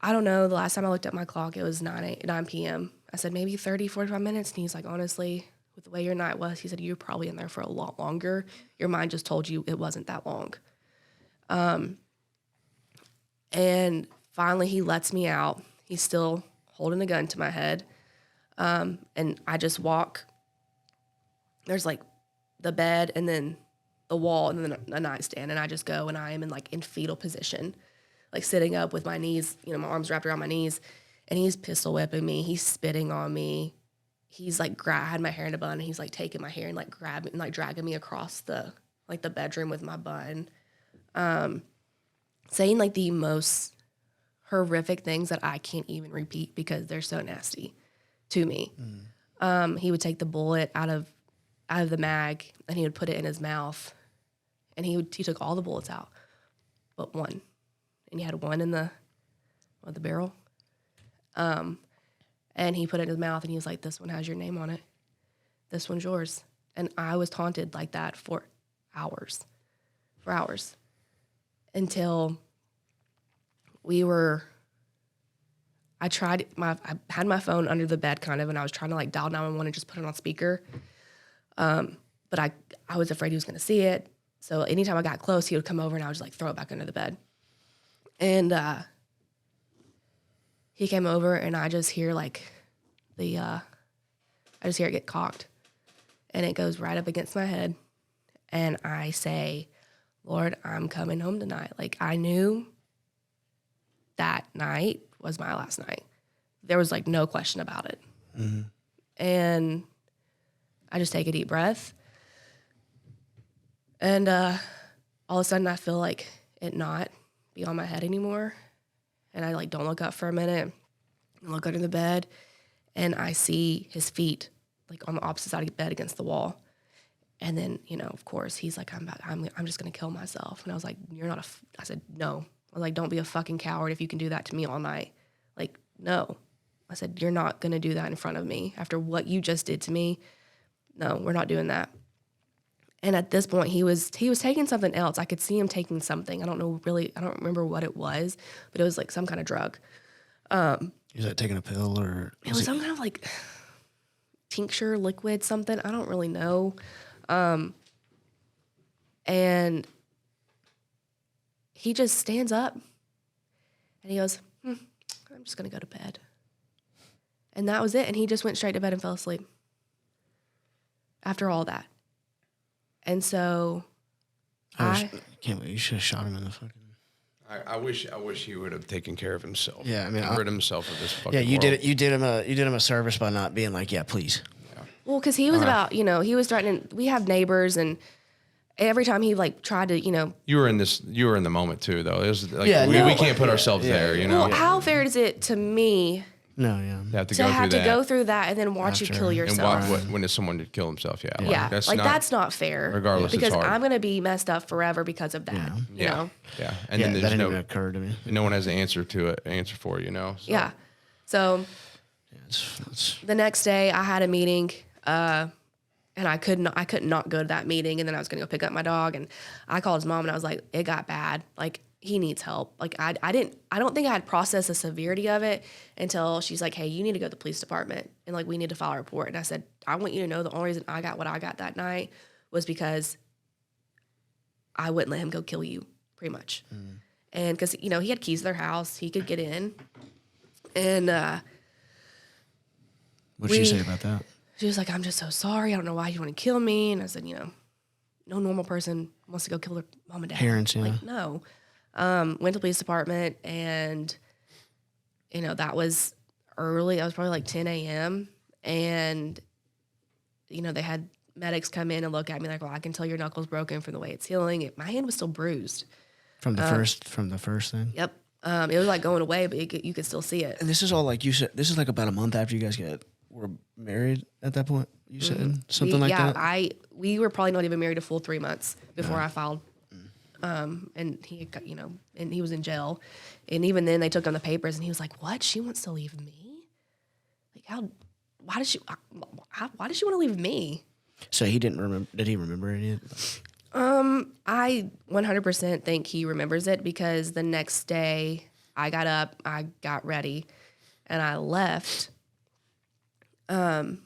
I don't know. The last time I looked at my clock, it was 9 p.m. I said, maybe 30, 45 minutes. And he's like, honestly, with the way your night was, he said, you were probably in there for a lot longer. Your mind just told you it wasn't that long. And finally he lets me out. He's still holding a gun to my head. And I just walk. There's like the bed and then the wall and then a nightstand. And I just go and I am in fetal position, like sitting up with my knees, you know, my arms wrapped around my knees. And he's pistol whipping me. He's spitting on me. He's like, I had my hair in a bun and he's like taking my hair and like grabbing and like dragging me across the bedroom with my bun. Saying like the most horrific things that I can't even repeat because they're so nasty to me. He would take the bullet out of the mag and he would put it in his mouth, and he took all the bullets out but one, and he had one in the barrel. And he put it in his mouth and he was like, this one has your name on it. This one's yours. And I was taunted like that for hours. Until I had my phone under the bed kind of, and I was trying to like dial 911 and just put it on speaker. But I was afraid he was going to see it. So anytime I got close, he would come over and I would just like throw it back under the bed. And he came over and I just hear like I just hear it get cocked and it goes right up against my head. And I say, Lord, I'm coming home tonight. Like I knew that night was my last night. There was like no question about it. Mm-hmm. And I just take a deep breath. And all of a sudden I feel like it not be on my head anymore. And I like don't look up for a minute and look under the bed. And I see his feet like on the opposite side of the bed against the wall. And then, you know, of course, he's like, I'm just going to kill myself. And I was like, I said, no. I was like, don't be a fucking coward if you can do that to me all night. Like, no. I said, you're not going to do that in front of me. After what you just did to me, no, we're not doing that. And at this point, he was taking something else. I could see him taking something. I don't remember what it was, but it was like some kind of drug. Is that taking a pill or? It was some kind of like tincture, liquid, something. I don't really know. And he just stands up and he goes, I'm just going to go to bed. And that was it. And he just went straight to bed and fell asleep after all that. And so can't believe you should have shot him in the fucking. I wish he would have taken care of himself. Yeah, I mean, rid himself of this fucking. Yeah, you world. did him a service by not being like, yeah, please. Well, because he was he was threatening. We have neighbors, and every time he like tried to, You were in the moment too, though. It was like, Yeah, we can't put ourselves there, you know. Well, how fair is it to me No, yeah. You have to to go through that and then watch you kill And yourself? when is someone to kill himself? Yeah. Yeah, that's not fair. Regardless, because it's hard. I'm gonna be messed up forever because of that. You know? Yeah. And then that there's didn't even occur to me. no one has an answer for it, you know. So. Yeah. So It's the next day, I had a meeting, and I could not go to that meeting, and then I was gonna go pick up my dog, and I called his mom, and I was like, it got bad, like he needs help. Like I don't think I had processed the severity of it until she's like, hey, you need to go to the police department, and like we need to file a report. And I said, I want you to know the only reason I got what I got that night was because I wouldn't let him go kill you, pretty much. And because he had keys to their house, he could get in, and what'd she say about that? she was like, I'm just so sorry. I don't know why you want to kill me. And I said, no normal person wants to go kill their mom and dad. Parents, yeah. Like, no. Went to the police department, and, that was early. That was probably like 10 a.m. And, they had medics come in and look at me like, well, I can tell your knuckle's broken from the way it's healing. My hand was still bruised. From the first thing? Yep. It was like going away, but you could still see it. And this is all like you said, this is like about a month after you guys were married at that point, you said? Something like that? Yeah, we were probably not even married a full 3 months before I filed. And he got, and he was in jail. And even then they took on the papers and he was like, what? She wants to leave me? Like why does she want to leave me? So he didn't remember, did he remember any of it? I 100% think he remembers it because the next day I got up, I got ready, and I left. And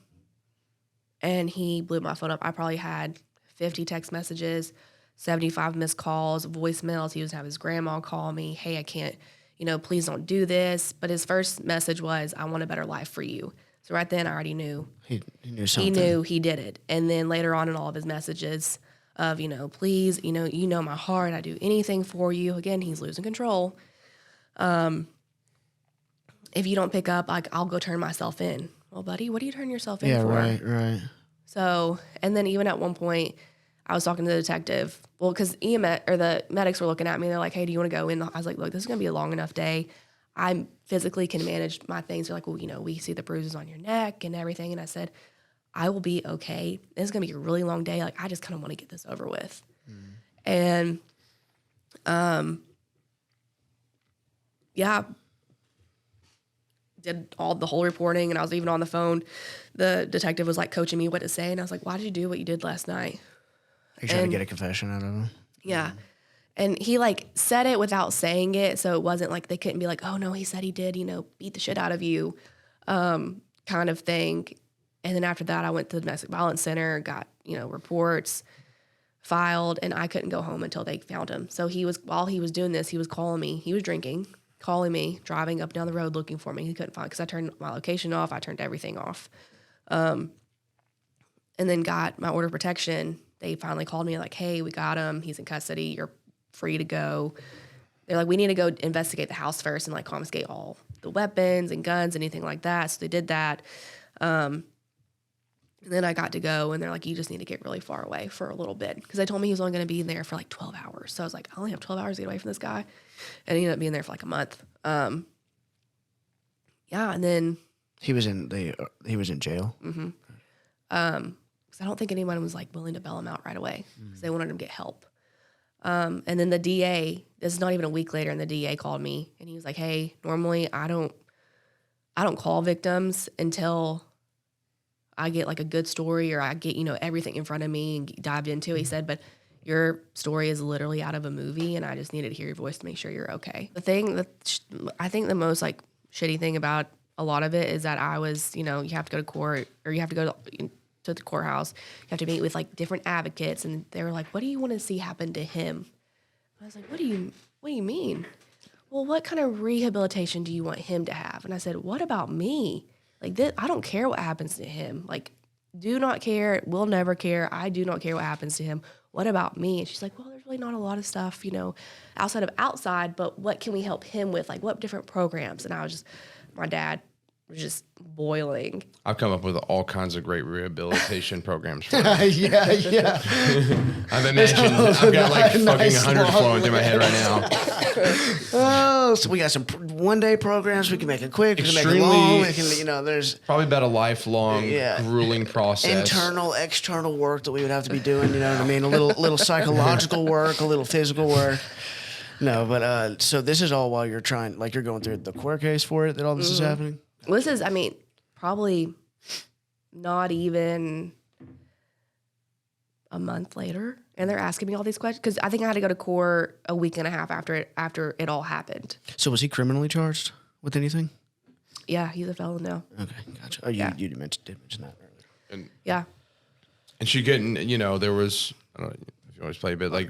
he blew my phone up. I probably had 50 text messages, 75 missed calls, voicemails. He was have his grandma call me. Hey, I can't, please don't do this. But his first message was, I want a better life for you. So right then I already knew. He knew something. He knew he did it. And then later on in all of his messages of, please, you know my heart. I do anything for you. Again, he's losing control. If you don't pick up, I'll go turn myself in. Well, buddy, what do you turn yourself in for? Yeah, right. So, and then even at one point, I was talking to the detective. Well, because the medics were looking at me. They're like, hey, do you want to go in? I was like, look, this is going to be a long enough day. I physically can manage my things. They're like, well, we see the bruises on your neck and everything. And I said, I will be okay. This is going to be a really long day. Like, I just kind of want to get this over with. And, did all the whole reporting, and I was even on the phone. The detective was like coaching me what to say, and I was like, why did you do what you did last night? Are you trying to get a confession out of him? Yeah. And he like said it without saying it, so it wasn't like they couldn't be like, oh no, he said he did, beat the shit out of you, kind of thing. And then after that, I went to the domestic violence center, got, reports filed, and I couldn't go home until they found him. So while he was doing this, he was calling me. He was drinking. calling me, driving up and down the road looking for me. He couldn't find because I turned my location off. I turned everything off. And then got my order of protection. They finally called me like, hey, we got him. He's in custody. You're free to go. They're like, we need to go investigate the house first and like confiscate all the weapons and guns, anything like that. So they did that. And then I got to go, and they're like, you just need to get really far away for a little bit. Because they told me he was only going to be in there for like 12 hours. So I was like, I only have 12 hours to get away from this guy. And he ended up being there for like a month. And then... He was in jail? Mm-hmm. Because I don't think anyone was like willing to bail him out right away because they wanted him to get help. And then the DA, this is not even a week later, and the DA called me, and he was like, hey, normally I don't call victims until I get like a good story or I get, everything in front of me and dived into it. He said, but your story is literally out of a movie, and I just needed to hear your voice to make sure you're okay. The thing that I think the most like shitty thing about a lot of it is that I was, you have to go to court, or you have to go to the courthouse. You have to meet with like different advocates, and they were like, what do you want to see happen to him? And I was like, what do you mean? Well, what kind of rehabilitation do you want him to have? And I said, what about me? Like, this, I don't care what happens to him. Like, do not care. Will never care. I do not care what happens to him. What about me? And she's like, well, there's really not a lot of stuff, outside, but what can we help him with? Like, what different programs? And my dad was just boiling. I've come up with all kinds of great rehabilitation programs for him. Yeah. I've imagined, I've got like fucking 100 flowing through my head right now. Oh, so we got some one-day programs. We can make it quick. We can make it long. We can, there's probably about a lifelong, grueling process. Internal, external work that we would have to be doing. You know what I mean? A little psychological work, a little physical work. No, but so this is all while you're trying, like you're going through the court case for it. That all this is happening. Well, this is, probably not even a month later, and they're asking me all these questions because I think I had to go to court a week and a half after it all happened. So was he criminally charged with anything? Yeah, he's a felon now. Okay, gotcha. Oh, you did mention that earlier. And she getting, there was, I don't know if you always play a bit, like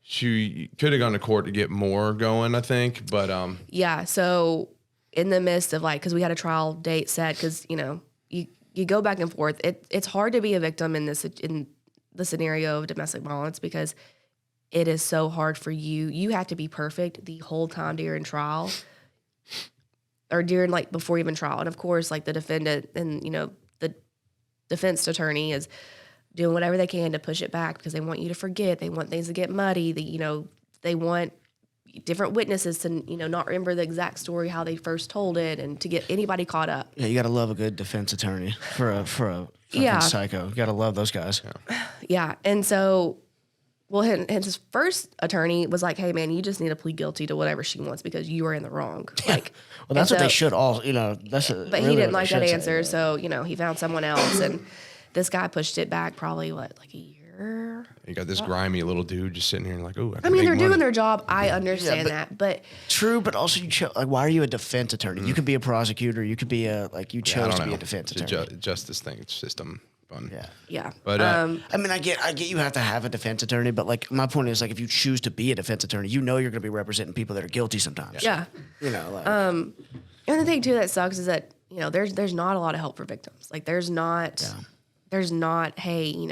she could have gone to court to get more going, I think, but yeah. So in the midst of because we had a trial date set, because you go back and forth. It's hard to be a victim in the scenario of domestic violence because it is so hard for you. You have to be perfect the whole time during trial, or during before even trial. And of course, the defendant and the defense attorney is doing whatever they can to push it back because they want you to forget. They want things to get muddy. They want different witnesses to not remember the exact story how they first told it, and to get anybody caught up. Yeah, you got to love a good defense attorney for a fucking psycho. You got to love those guys. Yeah, and so, his first attorney was like, "Hey, man, you just need to plead guilty to whatever she wants because you are in the wrong." Well, that's what they should all. That's. But really he didn't like that say, answer, so he found someone else, and this guy pushed it back probably a year. You got this grimy little dude just sitting here like, oh, they're doing their job. I understand that, but true. But also, why are you a defense attorney? You could be a prosecutor. You could be you chose to be a defense attorney. Justice thing system fun. Yeah. But I get you have to have a defense attorney, but my point is if you choose to be a defense attorney, you're going to be representing people that are guilty sometimes. Yeah. And the thing too that sucks is that there's not a lot of help for victims. There's not hey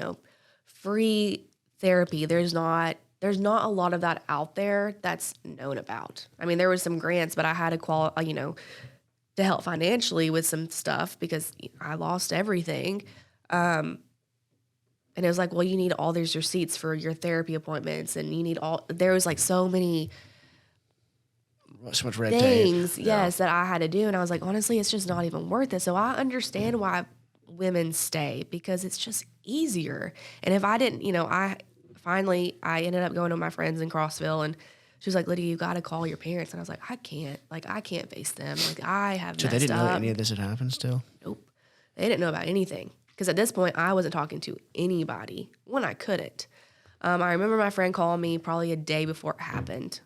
free therapy. There's not a lot of that out there that's known about. There was some grants, but I had to to help financially with some stuff because I lost everything. And it was well, you need all these receipts for your therapy appointments, and you need there was so many so much red things, tape. yes, that I had to do. And I was honestly, it's just not even worth it. So I understand why women stay because it's just easier. And if I didn't, I ended up going to my friends in Crossville, and she was like, Lydia, you got to call your parents. And I was like, I can't face them. I have messed up. So they didn't know any of this had happened still? Nope. They didn't know about anything. Because at this point, I wasn't talking to anybody when I couldn't. I remember my friend calling me probably a day before it happened.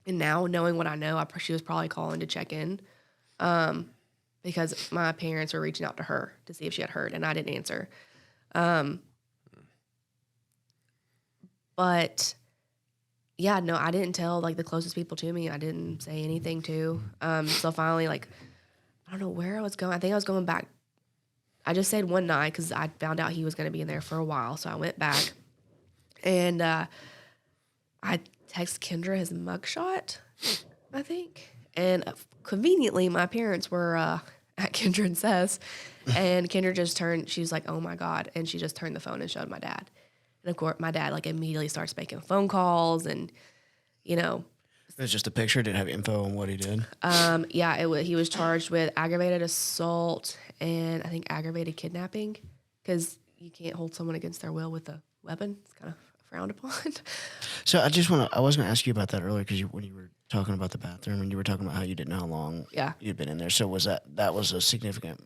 And now, knowing what I know, she was probably calling to check in because my parents were reaching out to her to see if she had heard, and I didn't answer. But yeah, no, I didn't tell like the closest people to me. I didn't say anything to. So finally, like, I don't know where I was going. I think I was going back. I just stayed one night because I found out he was going to be in there for a while. So I went back, and I texted Kendra his mugshot, I think. And conveniently, my parents were at Kendra and Seth's, and Kendra just turned. She was like, "Oh my god!" And she just turned the phone and showed my dad. And of course, my dad like immediately starts making phone calls, and you know, It was just a picture. Didn't have info on what he did. yeah, he was charged with aggravated assault and I think aggravated kidnapping because you can't hold someone against their will with a weapon. It's kind of frowned upon. So I was going to ask you about that earlier because when you were talking about the bathroom and you were talking about how you didn't know how long Yeah. you'd been in there. So that was a significant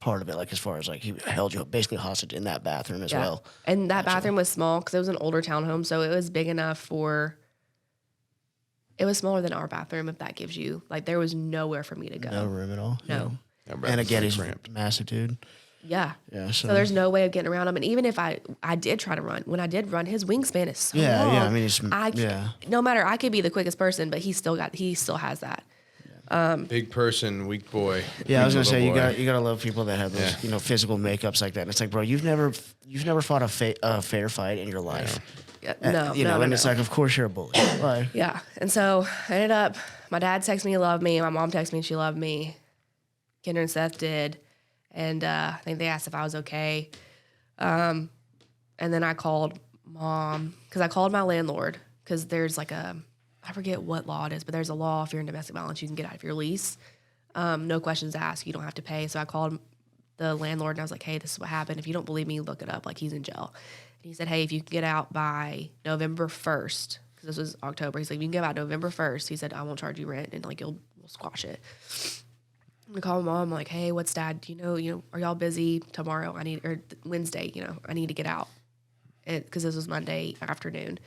part of it, like as far as like he held you basically hostage in that bathroom as well. And that bathroom was small because it was an older townhome, so it was big enough for. It was smaller than our bathroom, if that gives you like. There was nowhere for me to go. No room at all. No. And again, he's massive dude. Yeah. Yeah. So there's no way of getting around him. And even if I did try to run, when I did run, his wingspan is so long. Yeah. I mean, No matter, I could be the quickest person, but he still has that. Big person, weak boy. Yeah, I was gonna weak say little boy. you gotta love people that have those physical makeups like that. And it's like, bro, you've never fought a fair fight in your life. Yeah, And it's like, of course you're a bully. Like, Yeah. And so I ended up, my dad texted me he loved me. My mom texted me she loved me. Kendra and Seth did. And I think they asked if I was okay. And then I called mom because I called my landlord because there's like I forget what law it is, but there's a law if you're in domestic violence, you can get out of your lease. No questions asked. You don't have to pay. So I called the landlord and I was like, hey, this is what happened. If you don't believe me, look it up. Like, he's in jail. And he said, hey, if you can get out by November 1st, because this was October, he's like, if you can get out November 1st, he said, I won't charge you rent and like we'll squash it. I call my mom, I'm like, hey, what's dad? You know, are y'all busy tomorrow? Or Wednesday, I need to get out. Because this was Monday afternoon.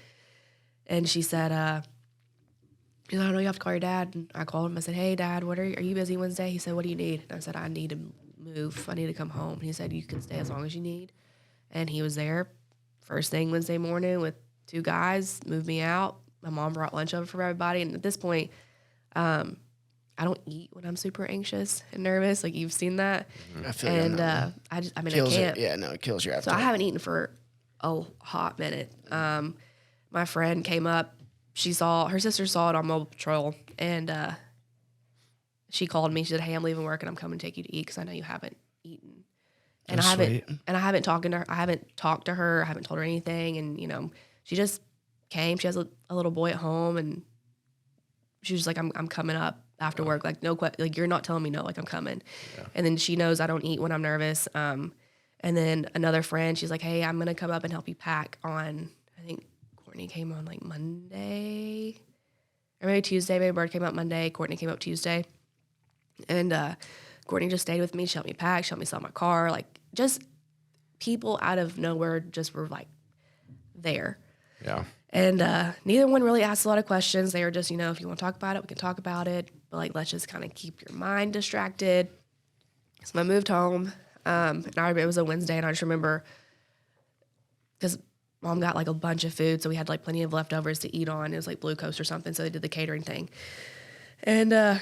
And she said, I know you have to call your dad. And I called him. I said, hey, Dad, are you busy Wednesday? He said, what do you need? And I said, I need to move. I need to come home. And he said, you can stay as long as you need. And he was there first thing Wednesday morning with 2 guys, moved me out. My mom brought lunch over for everybody. And at this point, I don't eat when I'm super anxious and nervous. Like, you've seen that. I feel And I I can't. It kills your appetite. So I haven't eaten for a hot minute. My friend came up. Her sister saw it on Mobile Patrol, and she called me. She said, hey, I'm leaving work and I'm coming to take you to eat because I know you haven't eaten. And I haven't talked to her. I haven't told her anything. And, she just came. She has a little boy at home, and she was like, I'm coming up after work. Like, no, like, you're not telling me no, like, I'm coming. Yeah. And then she knows I don't eat when I'm nervous. And then another friend, she's like, hey, I'm going to come up and help you pack on, I think Courtney came on like Monday or maybe Tuesday. Maybe Bird came up Monday. Courtney came up Tuesday. And Courtney just stayed with me. She helped me pack. She helped me sell my car. Like, just people out of nowhere just were like there. Yeah. And neither one really asked a lot of questions. They were just, if you want to talk about it, we can talk about it. But like, let's just kind of keep your mind distracted. So I moved home. And it was a Wednesday, and I just remember because Mom got like a bunch of food, so we had like plenty of leftovers to eat on. It was like Blue Coast or something, so they did the catering thing. And I'm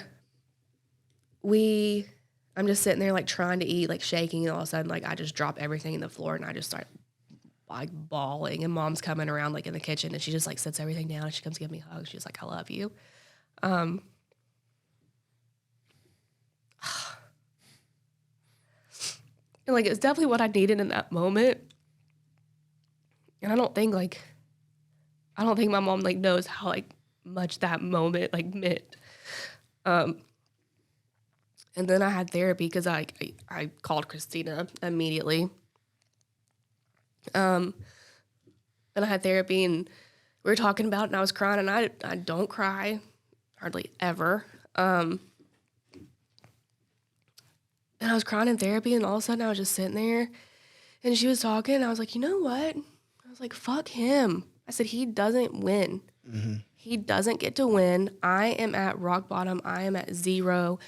just sitting there like trying to eat, like shaking, and all of a sudden like I just drop everything in the floor and I just start like bawling. And Mom's coming around like in the kitchen, and she just like sets everything down and she comes give me a hug. She's like, I love you. And like, it's definitely what I needed in that moment. And I don't think my mom like knows how like much that moment like meant. And then I had therapy because I called Christina immediately. And I had therapy, and we were talking about it, and I was crying, and I don't cry hardly ever. And I was crying in therapy, and all of a sudden I was just sitting there, and she was talking, and I was like, you know what? I was like, fuck him. I said, he doesn't win. Mm-hmm. He doesn't get to win. I am at rock bottom. I am at 0.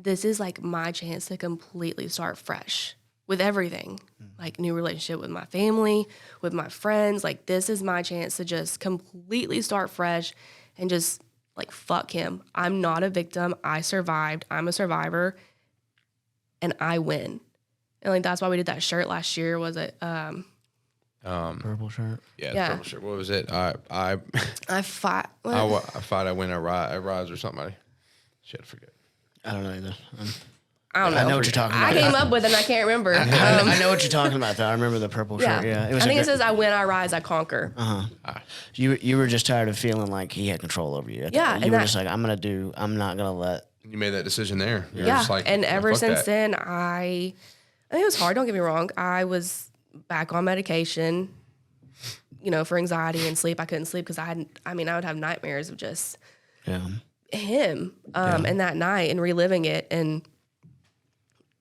This is like my chance to completely start fresh. with everything, like new relationship with my family, with my friends. Like, this is my chance to just completely start fresh and just like, fuck him. I'm not a victim. I survived. I'm a survivor and I win. And like, that's why we did that shirt last year. Was it, Purple shirt. Yeah. Purple shirt. What was it? I fought. I win, I rise or something. Shit, I forget. I don't know either. I don't know. I know what you're talking about. I came up with it and I can't remember. I know what you're talking about, though. I remember the purple shirt. Yeah, I think it says, I win, I rise, I conquer. You were just tired of feeling like he had control over you. Yeah, You were just like, I'm not gonna let. You made that decision there. You're Yeah, just like, and ever fuck since that. then, I think it was hard. Don't get me wrong. I was back on medication, for anxiety and sleep. I couldn't sleep because I would have nightmares of just him and that night and reliving it. And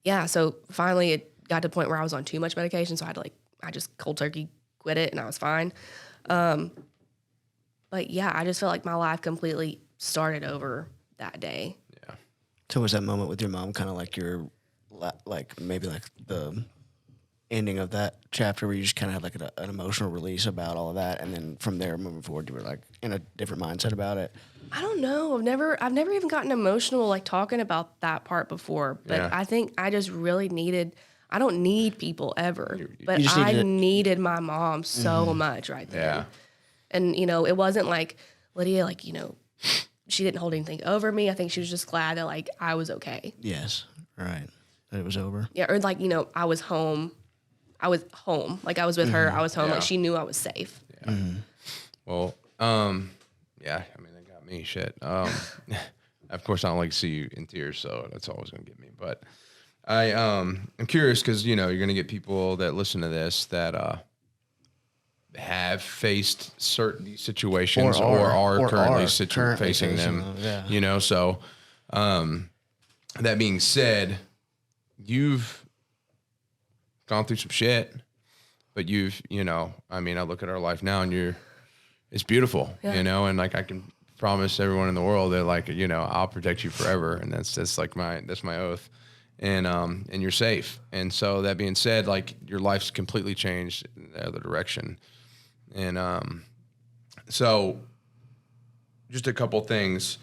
yeah, so finally it got to the point where I was on too much medication. So I just cold turkey quit it and I was fine. But yeah, I just felt like my life completely started over that day. Yeah. So was that moment with your mom kind of like your, like maybe like the ending of that chapter where you just kind of had like an emotional release about all of that, and then from there moving forward you were like in a different mindset about it? I don't know. I've never even gotten emotional like talking about that part before. But Yeah. I think I just really needed. I don't need people ever, but just I needed needed my mom so much right there. Yeah. And it wasn't like Lydia, like she didn't hold anything over me. I think she was just glad that like I was okay. Yes, right. That it was over. Yeah, or like I was home. I was home. Like I was with her. I was home. Yeah. Like she knew I was safe. Yeah. Well, yeah, I mean, that got me shit. Of course, I don't like to see you in tears, so that's always going to get me. But I'm curious because, you're going to get people that listen to this that have faced certain situations or are currently facing them. Yeah. So that being said, you've gone through some shit, but I look at our life now and it's beautiful, and like I can promise everyone in the world that like, I'll protect you forever. And that's my oath. And you're safe. And so that being said, like your life's completely changed in the other direction. And, so just a couple things.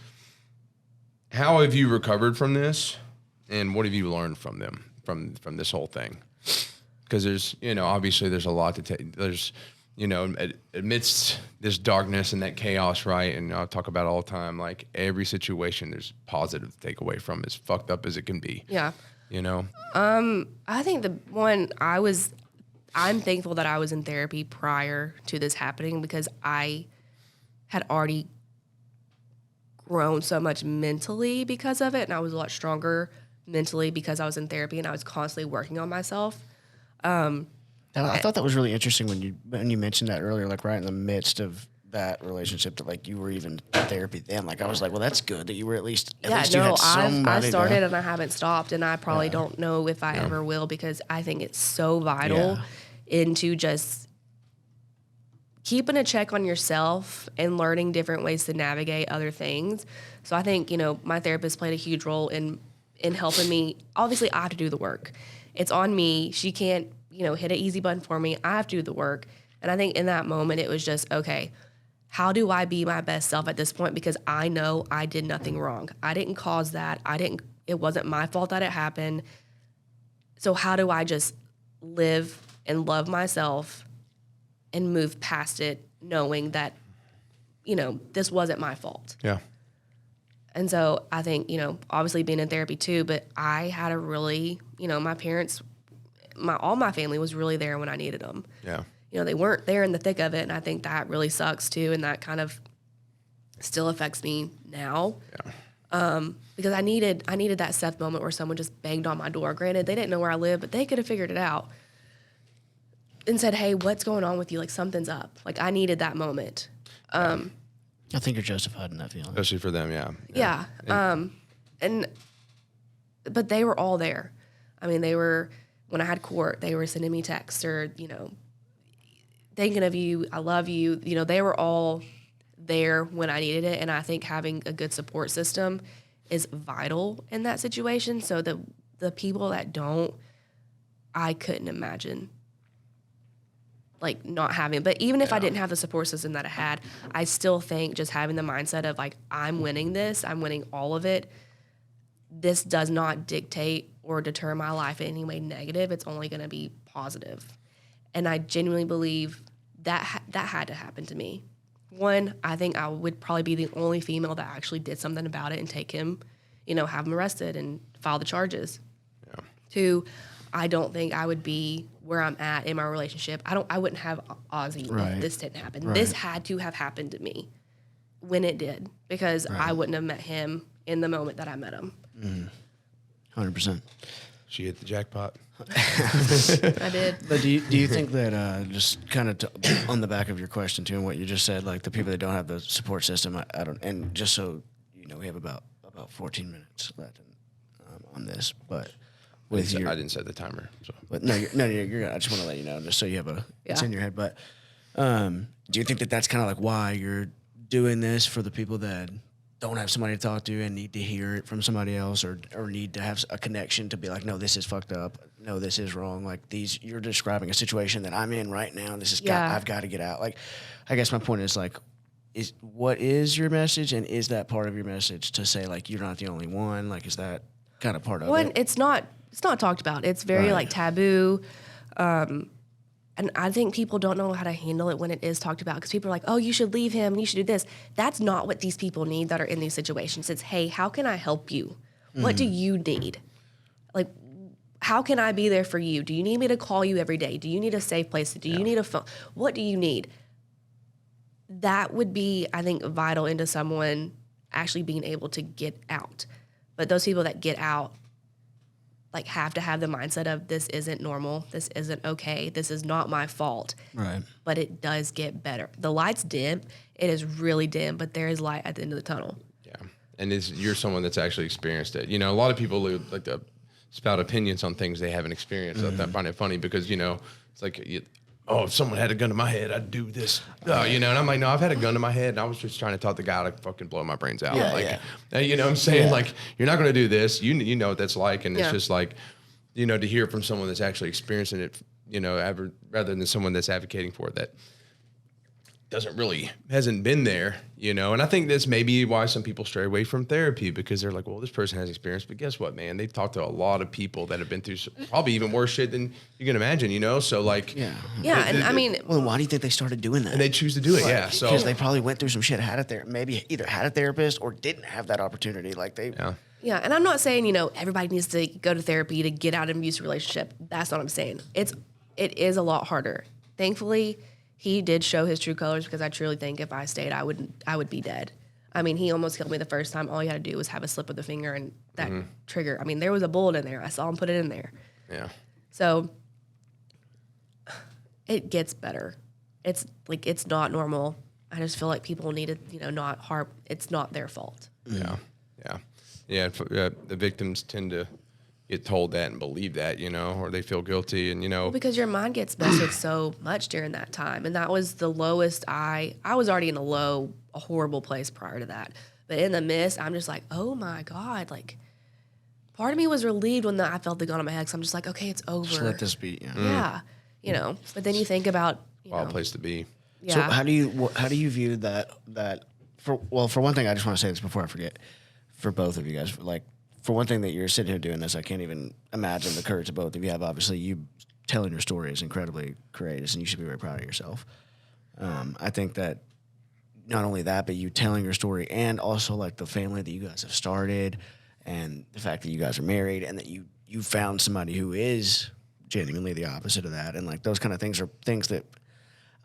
How have you recovered from this? And what have you learned from from this whole thing? Because there's, obviously there's a lot to take. There's, amidst this darkness and that chaos, right? And I'll talk about it all the time. Like every situation, there's positive to take away from, as fucked up as it can be. Yeah. I think the one I'm thankful that I was in therapy prior to this happening because I had already grown so much mentally because of it, and I was a lot stronger mentally because I was in therapy and I was constantly working on myself. I thought that was really interesting when you mentioned that earlier, like right in the midst of that relationship, that like you were even in therapy then. Like I was like, well, that's good that you were at least you had somebody. I started and I haven't stopped, and I probably don't know if I ever will because I think it's so vital into just keeping a check on yourself and learning different ways to navigate other things. So I think, my therapist played a huge role in helping me. Obviously, I have to do the work. It's on me. She can't, hit an easy button for me. I have to do the work. And I think in that moment, it was just, okay, how do I be my best self at this point? Because I know I did nothing wrong. I didn't cause that. It wasn't my fault that it happened. So how do I just live and love myself and move past it, knowing that, this wasn't my fault. Yeah. And so I think, obviously being in therapy too, but I had a really, my parents, all my family was really there when I needed them. Yeah. They weren't there in the thick of it. And I think that really sucks too. And that kind of still affects me now. Yeah. Because I needed that Seth moment where someone just banged on my door. Granted, they didn't know where I lived, but they could have figured it out and said, hey, what's going on with you? Like something's up. Like I needed that moment. I think you're justified in that feeling. Especially for them, yeah. Yeah. But they were all there. I mean, when I had court, they were sending me texts or, thinking of you, I love you. They were all there when I needed it. And I think having a good support system is vital in that situation. So the people that don't, I couldn't imagine like not having. But even if I didn't have the support system that I had, I still think just having the mindset of like, I'm winning this, I'm winning all of it. This does not dictate or deter my life in any way negative. It's only going to be positive. And I genuinely believe that that had to happen to me. One, I think I would probably be the only female that actually did something about it and take him, have him arrested and file the charges. Yeah. Two, I don't think I would be where I'm at in my relationship. I wouldn't have Ozzy if this didn't happen. Right. This had to have happened to me when it did, because I wouldn't have met him in the moment that I met him. 100%. She hit the jackpot. I did. But do you think that just kind of on the back of your question too, and what you just said, like the people that don't have the support system, I don't, and just so we have about 14 minutes left on this, but with I didn't set the timer. So. But you're good. I just want to let you know, just so you have it's in your head. But do you think that that's kind of like why you're doing this, for the people that don't have somebody to talk to and need to hear it from somebody else, or need to have a connection to be like, no, this is fucked up. No, this is wrong. Like you're describing a situation that I'm in right now. And I've got to get out. Like, I guess my point is like, what is your message, and is that part of your message to say like, you're not the only one? Like, is that kind of part of it? It's not talked about. It's very like taboo. And I think people don't know how to handle it when it is talked about, because people are like, oh, you should leave him, you should do this. That's not what these people need that are in these situations. It's, hey, how can I help you? What do you need? Like, how can I be there for you? Do you need me to call you every day? Do you need a safe place? Do you need a phone? What do you need? That would be, I think, vital into someone actually being able to get out. But those people that get out, like, have to have the mindset of, this isn't normal, this isn't okay, this is not my fault. Right. But it does get better. The light's dim. It is really dim, but there is light at the end of the tunnel. Yeah. And you're someone that's actually experienced it. A lot of people like to spout opinions on things they haven't experienced. I find it funny because, it's like, if someone had a gun to my head, I'd do this. And I'm like, no, I've had a gun to my head, and I was just trying to talk the guy to fucking blow my brains out. You know what I'm saying? Yeah. Like, you're not going to do this. You know what that's like. And it's Yeah. just like, to hear from someone that's actually experiencing it, rather than someone that's advocating for it that hasn't been there, And I think that's maybe why some people stray away from therapy, because they're like, well, this person has experience. But guess what, man? They've talked to a lot of people that have been through probably even worse shit than you can imagine, So, like... Yeah, and I mean... Well, why do you think they started doing that? And they choose to do it, yeah. So because they probably went through some shit, maybe either had a therapist or didn't have that opportunity. Like, they... Yeah, and I'm not saying, everybody needs to go to therapy to get out of an abusive relationship. That's not what I'm saying. It is a lot harder. Thankfully, he did show his true colors, because I truly think if I stayed, I would be dead. I mean, he almost killed me the first time. All you had to do was have a slip of the finger and that trigger. I mean, there was a bullet in there. I saw him put it in there. Yeah. So it gets better. It's like, it's not normal. I just feel like people need to, not harm. It's not their fault. Yeah. Yeah. Yeah. The victims tend to get told that and believe that, or they feel guilty, and Well, because your mind gets messed with so much during that time, and that was the lowest. I was already in a horrible place prior to that, but in the midst, I'm just like, oh my God, like, part of me was relieved when I felt the gun on my head, because I'm just like, okay, it's over. Just let this be. Yeah. Yeah, But then you think about wild place to be. Yeah. So how do you view that? For one thing, I just want to say this before I forget. For both of you guys, like, for one thing, that you're sitting here doing this, I can't even imagine the courage that both of you have. Obviously, you telling your story is incredibly courageous, and you should be very proud of yourself. I think that not only that, but you telling your story, and also like the family that you guys have started, and the fact that you guys are married, and that you found somebody who is genuinely the opposite of that, and like those kind of things are things that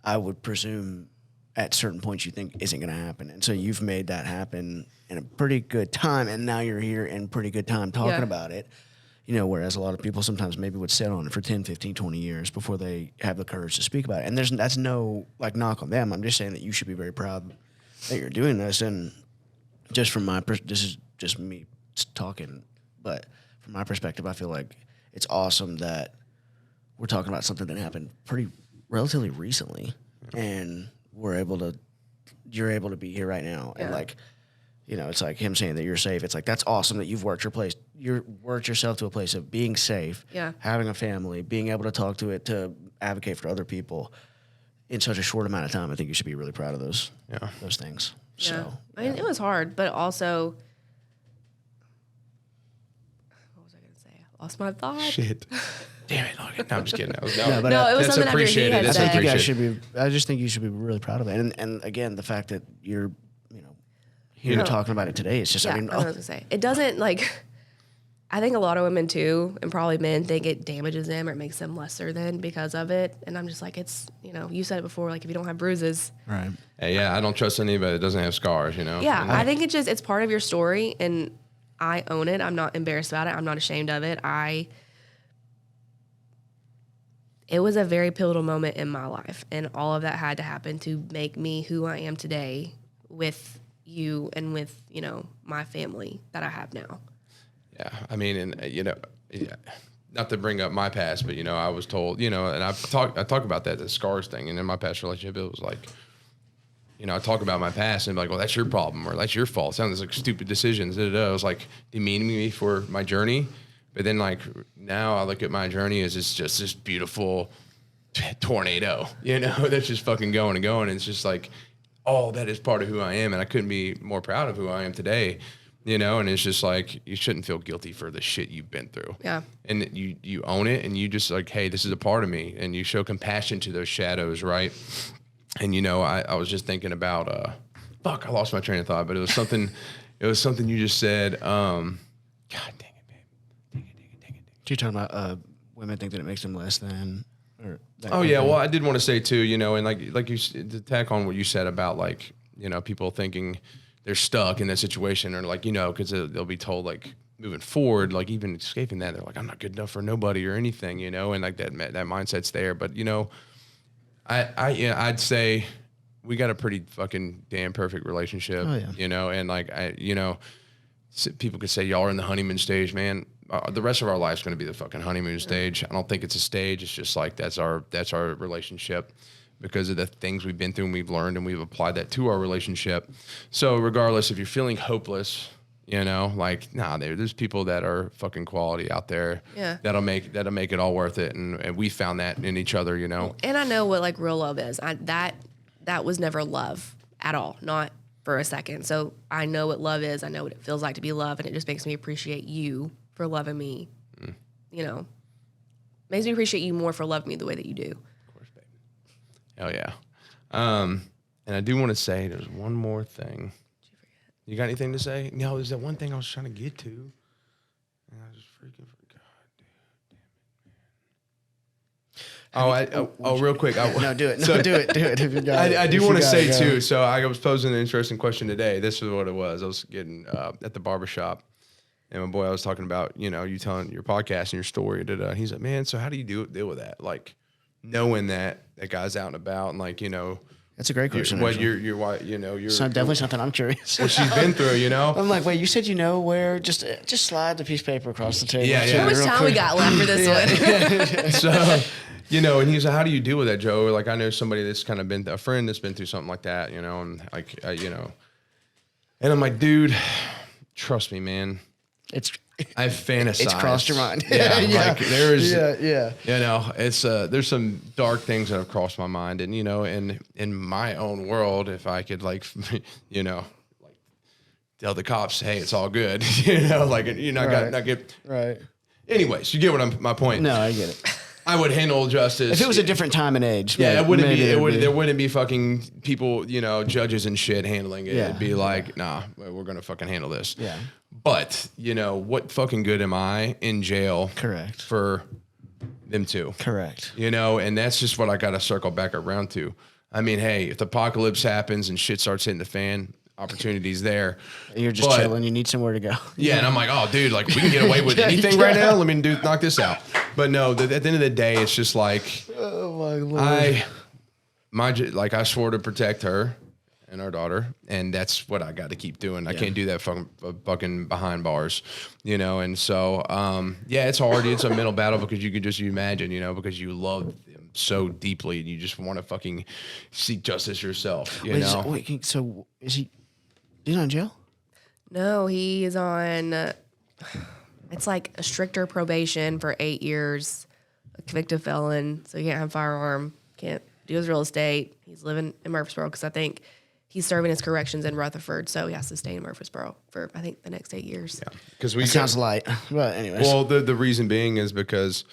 I would presume at certain points you think isn't going to happen. And so you've made that happen in a pretty good time, and now you're here in pretty good time talking about it, whereas a lot of people sometimes maybe would sit on it for 10, 15, 20 years before they have the courage to speak about it. And that's no, like, knock on them. I'm just saying that you should be very proud that you're doing this. And just from this is just me talking, but from my perspective, I feel like it's awesome that we're talking about something that happened relatively recently, and you're able to be here right now, and like, You know, it's like him saying that you're safe. It's like, that's awesome that you've worked yourself to a place of being safe, having a family, being able to talk to it, to advocate for other people in such a short amount of time. I think you should be really proud of those things. Yeah. So, I mean, it was hard, but also, what was I going to say? I lost my thought. Shit. Damn it, Logan. No, I'm just kidding. but No, it was that's something after he appreciated. had That's I think you said. guys should be. I just think you should be really proud of it. And again, the fact that you're, here talking about it today, it's just. Yeah, I mean, I was going to say. It doesn't, like, I think a lot of women, too, and probably men, think it damages them or it makes them lesser than because of it. And I'm just like, it's, you said it before, like, if you don't have bruises. right. Hey, yeah, I don't trust anybody that doesn't have scars, Yeah, And I think it's part of your story, and I own it. I'm not embarrassed about it. I'm not ashamed of it. It was a very pivotal moment in my life, and all of that had to happen to make me who I am today with you and with, my family that I have now. Yeah, I mean, and not to bring up my past, but I was told, and I talk about that, the scars thing, and in my past relationship, it was like, I talk about my past and be like, well, that's your problem or that's your fault. It sounds like stupid decisions. It was like demeaning me for my journey, but then like now I look at my journey as it's just this beautiful tornado, that's just fucking going and going. And it's just like, oh, that is part of who I am, and I couldn't be more proud of who I am today. And it's just like, you shouldn't feel guilty for the shit you've been through. Yeah. And you own it, and you just like, hey, this is a part of me. And you show compassion to those shadows, right? And, I was just thinking about, I lost my train of thought, but it was something you just said. God dang it, babe. Dang it. You're talking about women think that it makes them less than, or that Oh, yeah. Well, I did want to say, too, and like you, to tack on what you said about, like, people thinking they're stuck in that situation, or like, because they'll be told like moving forward, like even escaping that, they're like, I'm not good enough for nobody or anything, and like that mindset's there. But I'd say we got a pretty fucking damn perfect relationship. Oh, yeah. And like people could say y'all are in the honeymoon stage, man. The rest of our life's going to be the fucking honeymoon stage. I don't think it's a stage. It's just like that's our relationship, because of the things we've been through and we've learned, and we've applied that to our relationship. So regardless, if you're feeling hopeless, like, there's people that are fucking quality out there. Yeah. That'll make it all worth it. And we found that in each other, And I know what like real love is. That was never love at all, not for a second. So I know what love is. I know what it feels like to be loved, and it just makes me appreciate you for loving me. Makes me appreciate you more for loving me the way that you do. Hell yeah. And I do want to say there's one more thing. Did you forget? You got anything to say? No, there's that one thing I was trying to get to. And I just freaking forgot. Real quick. No, do it. No, do it. If you got it. I do If you want to got say, it, go. too, so I was posing an interesting question today. This is what it was. I was getting at the barbershop, and my boy, I was talking about, you telling your podcast and your story. He's like, man, so how do you deal with that? Like, knowing that guy's out and about, and like, That's a great question. what actually. you're So definitely something I'm curious. what she's been through, I'm like, wait, you said where? Just slide the piece of paper across the table. Yeah, Show yeah. me How much real time we quick. got left for this one? So, and he's like, how do you deal with that, Joe? Like, I know somebody that's kind of been, a friend that's been through something like that, and like, and I'm like, dude, trust me, man. I fantasize. It's crossed your mind. Yeah, Yeah. like there's, Yeah. it's there's some dark things that have crossed my mind, and in my own world, if I could like, like tell the cops, hey, it's all good, like not get. Right. Anyways, you get my point. No, I get it. I would handle justice. If it was a different time and age. Yeah, it wouldn't be. maybe There wouldn't be fucking people, judges and shit handling it. Yeah. It'd be like, nah, we're gonna fucking handle this. Yeah. But what fucking good am I in jail? Correct. For them too. Correct. And that's just what I got to circle back around to. I mean, hey, if the apocalypse happens and shit starts hitting the fan, opportunities there. You're just chilling. You need somewhere to go. Yeah, and I'm like, oh, dude, like we can get away with anything right now. Let me knock this out. But no, at the end of the day, it's just like, Oh my Lord. I swore to protect her and our daughter, and that's what I got to keep doing. I can't do that fucking behind bars, And so, it's hard. It's a mental battle because you can just imagine, because you love them so deeply, and you just want to fucking seek justice yourself, So is he? He's not in jail? No, he is on. It's like a stricter probation for 8 years. A convicted felon, so he can't have a firearm. Can't do his real estate. He's living in Murfreesboro because I think he's serving his corrections in Rutherford, so he has to stay in Murfreesboro for I think the next 8 years. Yeah, because we It sounds light. But anyways. Well, the reason being is because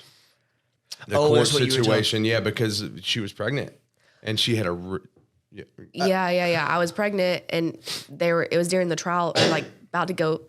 the court that's what you were situation. Yeah, because she was pregnant and she had a. Yeah. I was pregnant, and it was during the trial, or like about to go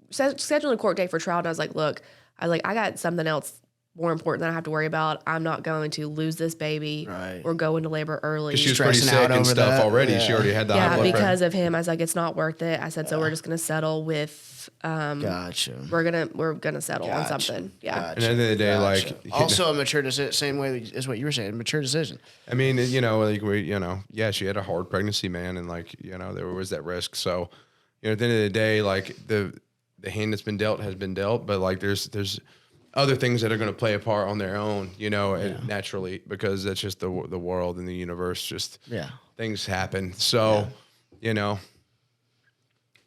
schedule a court date for trial, and I was like, look, I got something else more important that I have to worry about. I'm not going to lose this baby or go into labor early. She was pretty sick and stuff already. Yeah. She already had the high blood pressure. Because of him. I was like, it's not worth it. I said, so we're just gonna settle with. Gotcha. We're gonna settle on something. Yeah. Gotcha. And at the end of the day, like also a mature decision. Same way as what you were saying. Mature decision. I mean, yeah, she had a hard pregnancy, man, and like there was that risk. So, at the end of the day, like the hand that's been dealt has been dealt, but like there's other things that are going to play a part on their own, naturally, because that's just the world and the universe. Just things happen. So,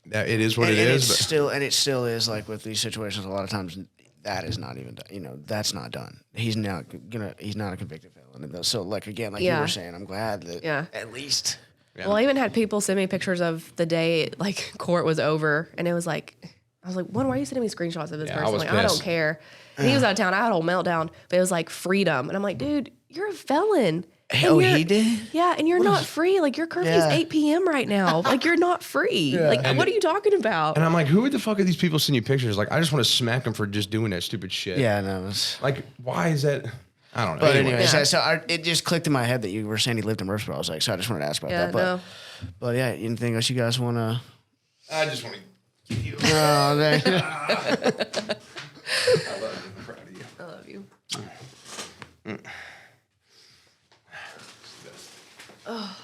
that it is what it is. It still is like with these situations. A lot of times that is not even done. That's not done. He's not a convicted felon. So like again, like you were saying, I'm glad that at least. Yeah. Well, I even had people send me pictures of the day like court was over, and it was like, I was like, why are you sending me screenshots of this person? Like, I don't care. And he was out of town. I had a whole meltdown, but it was like freedom. And I'm like, dude, you're a felon. Oh, he did? Yeah, and you're not free. Like, your curfew is 8 p.m. right now. Like, you're not free. Like, what are you talking about? And I'm like, who the fuck are these people sending you pictures? Like, I just want to smack them for just doing that stupid shit. Yeah, no. Like, why is that? I don't know. But anyway, it just clicked in my head that you were saying he lived in Murfreesboro. I was like, so I just wanted to ask about that. But yeah, anything else you guys want to? I just want to give you. Oh, there. I love you. I'm proud of you. I love you. Oh,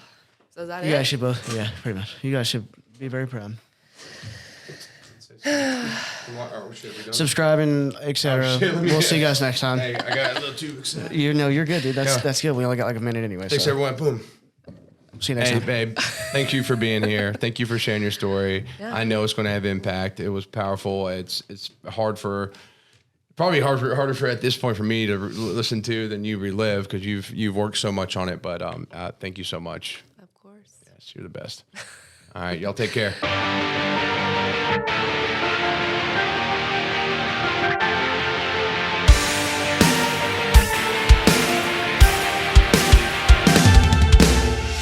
so is that it? You guys should both, pretty much. You guys should be very proud. Subscribe and etc. We'll see you guys next time. Hey, I got a little too excited. You're good, dude. That's good. We only got like a minute anyway. Thanks, everyone. Boom. See you next time. Hey, babe. Thank you for being here. Thank you for sharing your story. Yeah. I know it's going to have impact. It was powerful. It's harder for at this point for me to listen to than you relive because you've worked so much on it. But thank you so much. Of course. Yes, you're the best. All right, y'all take care.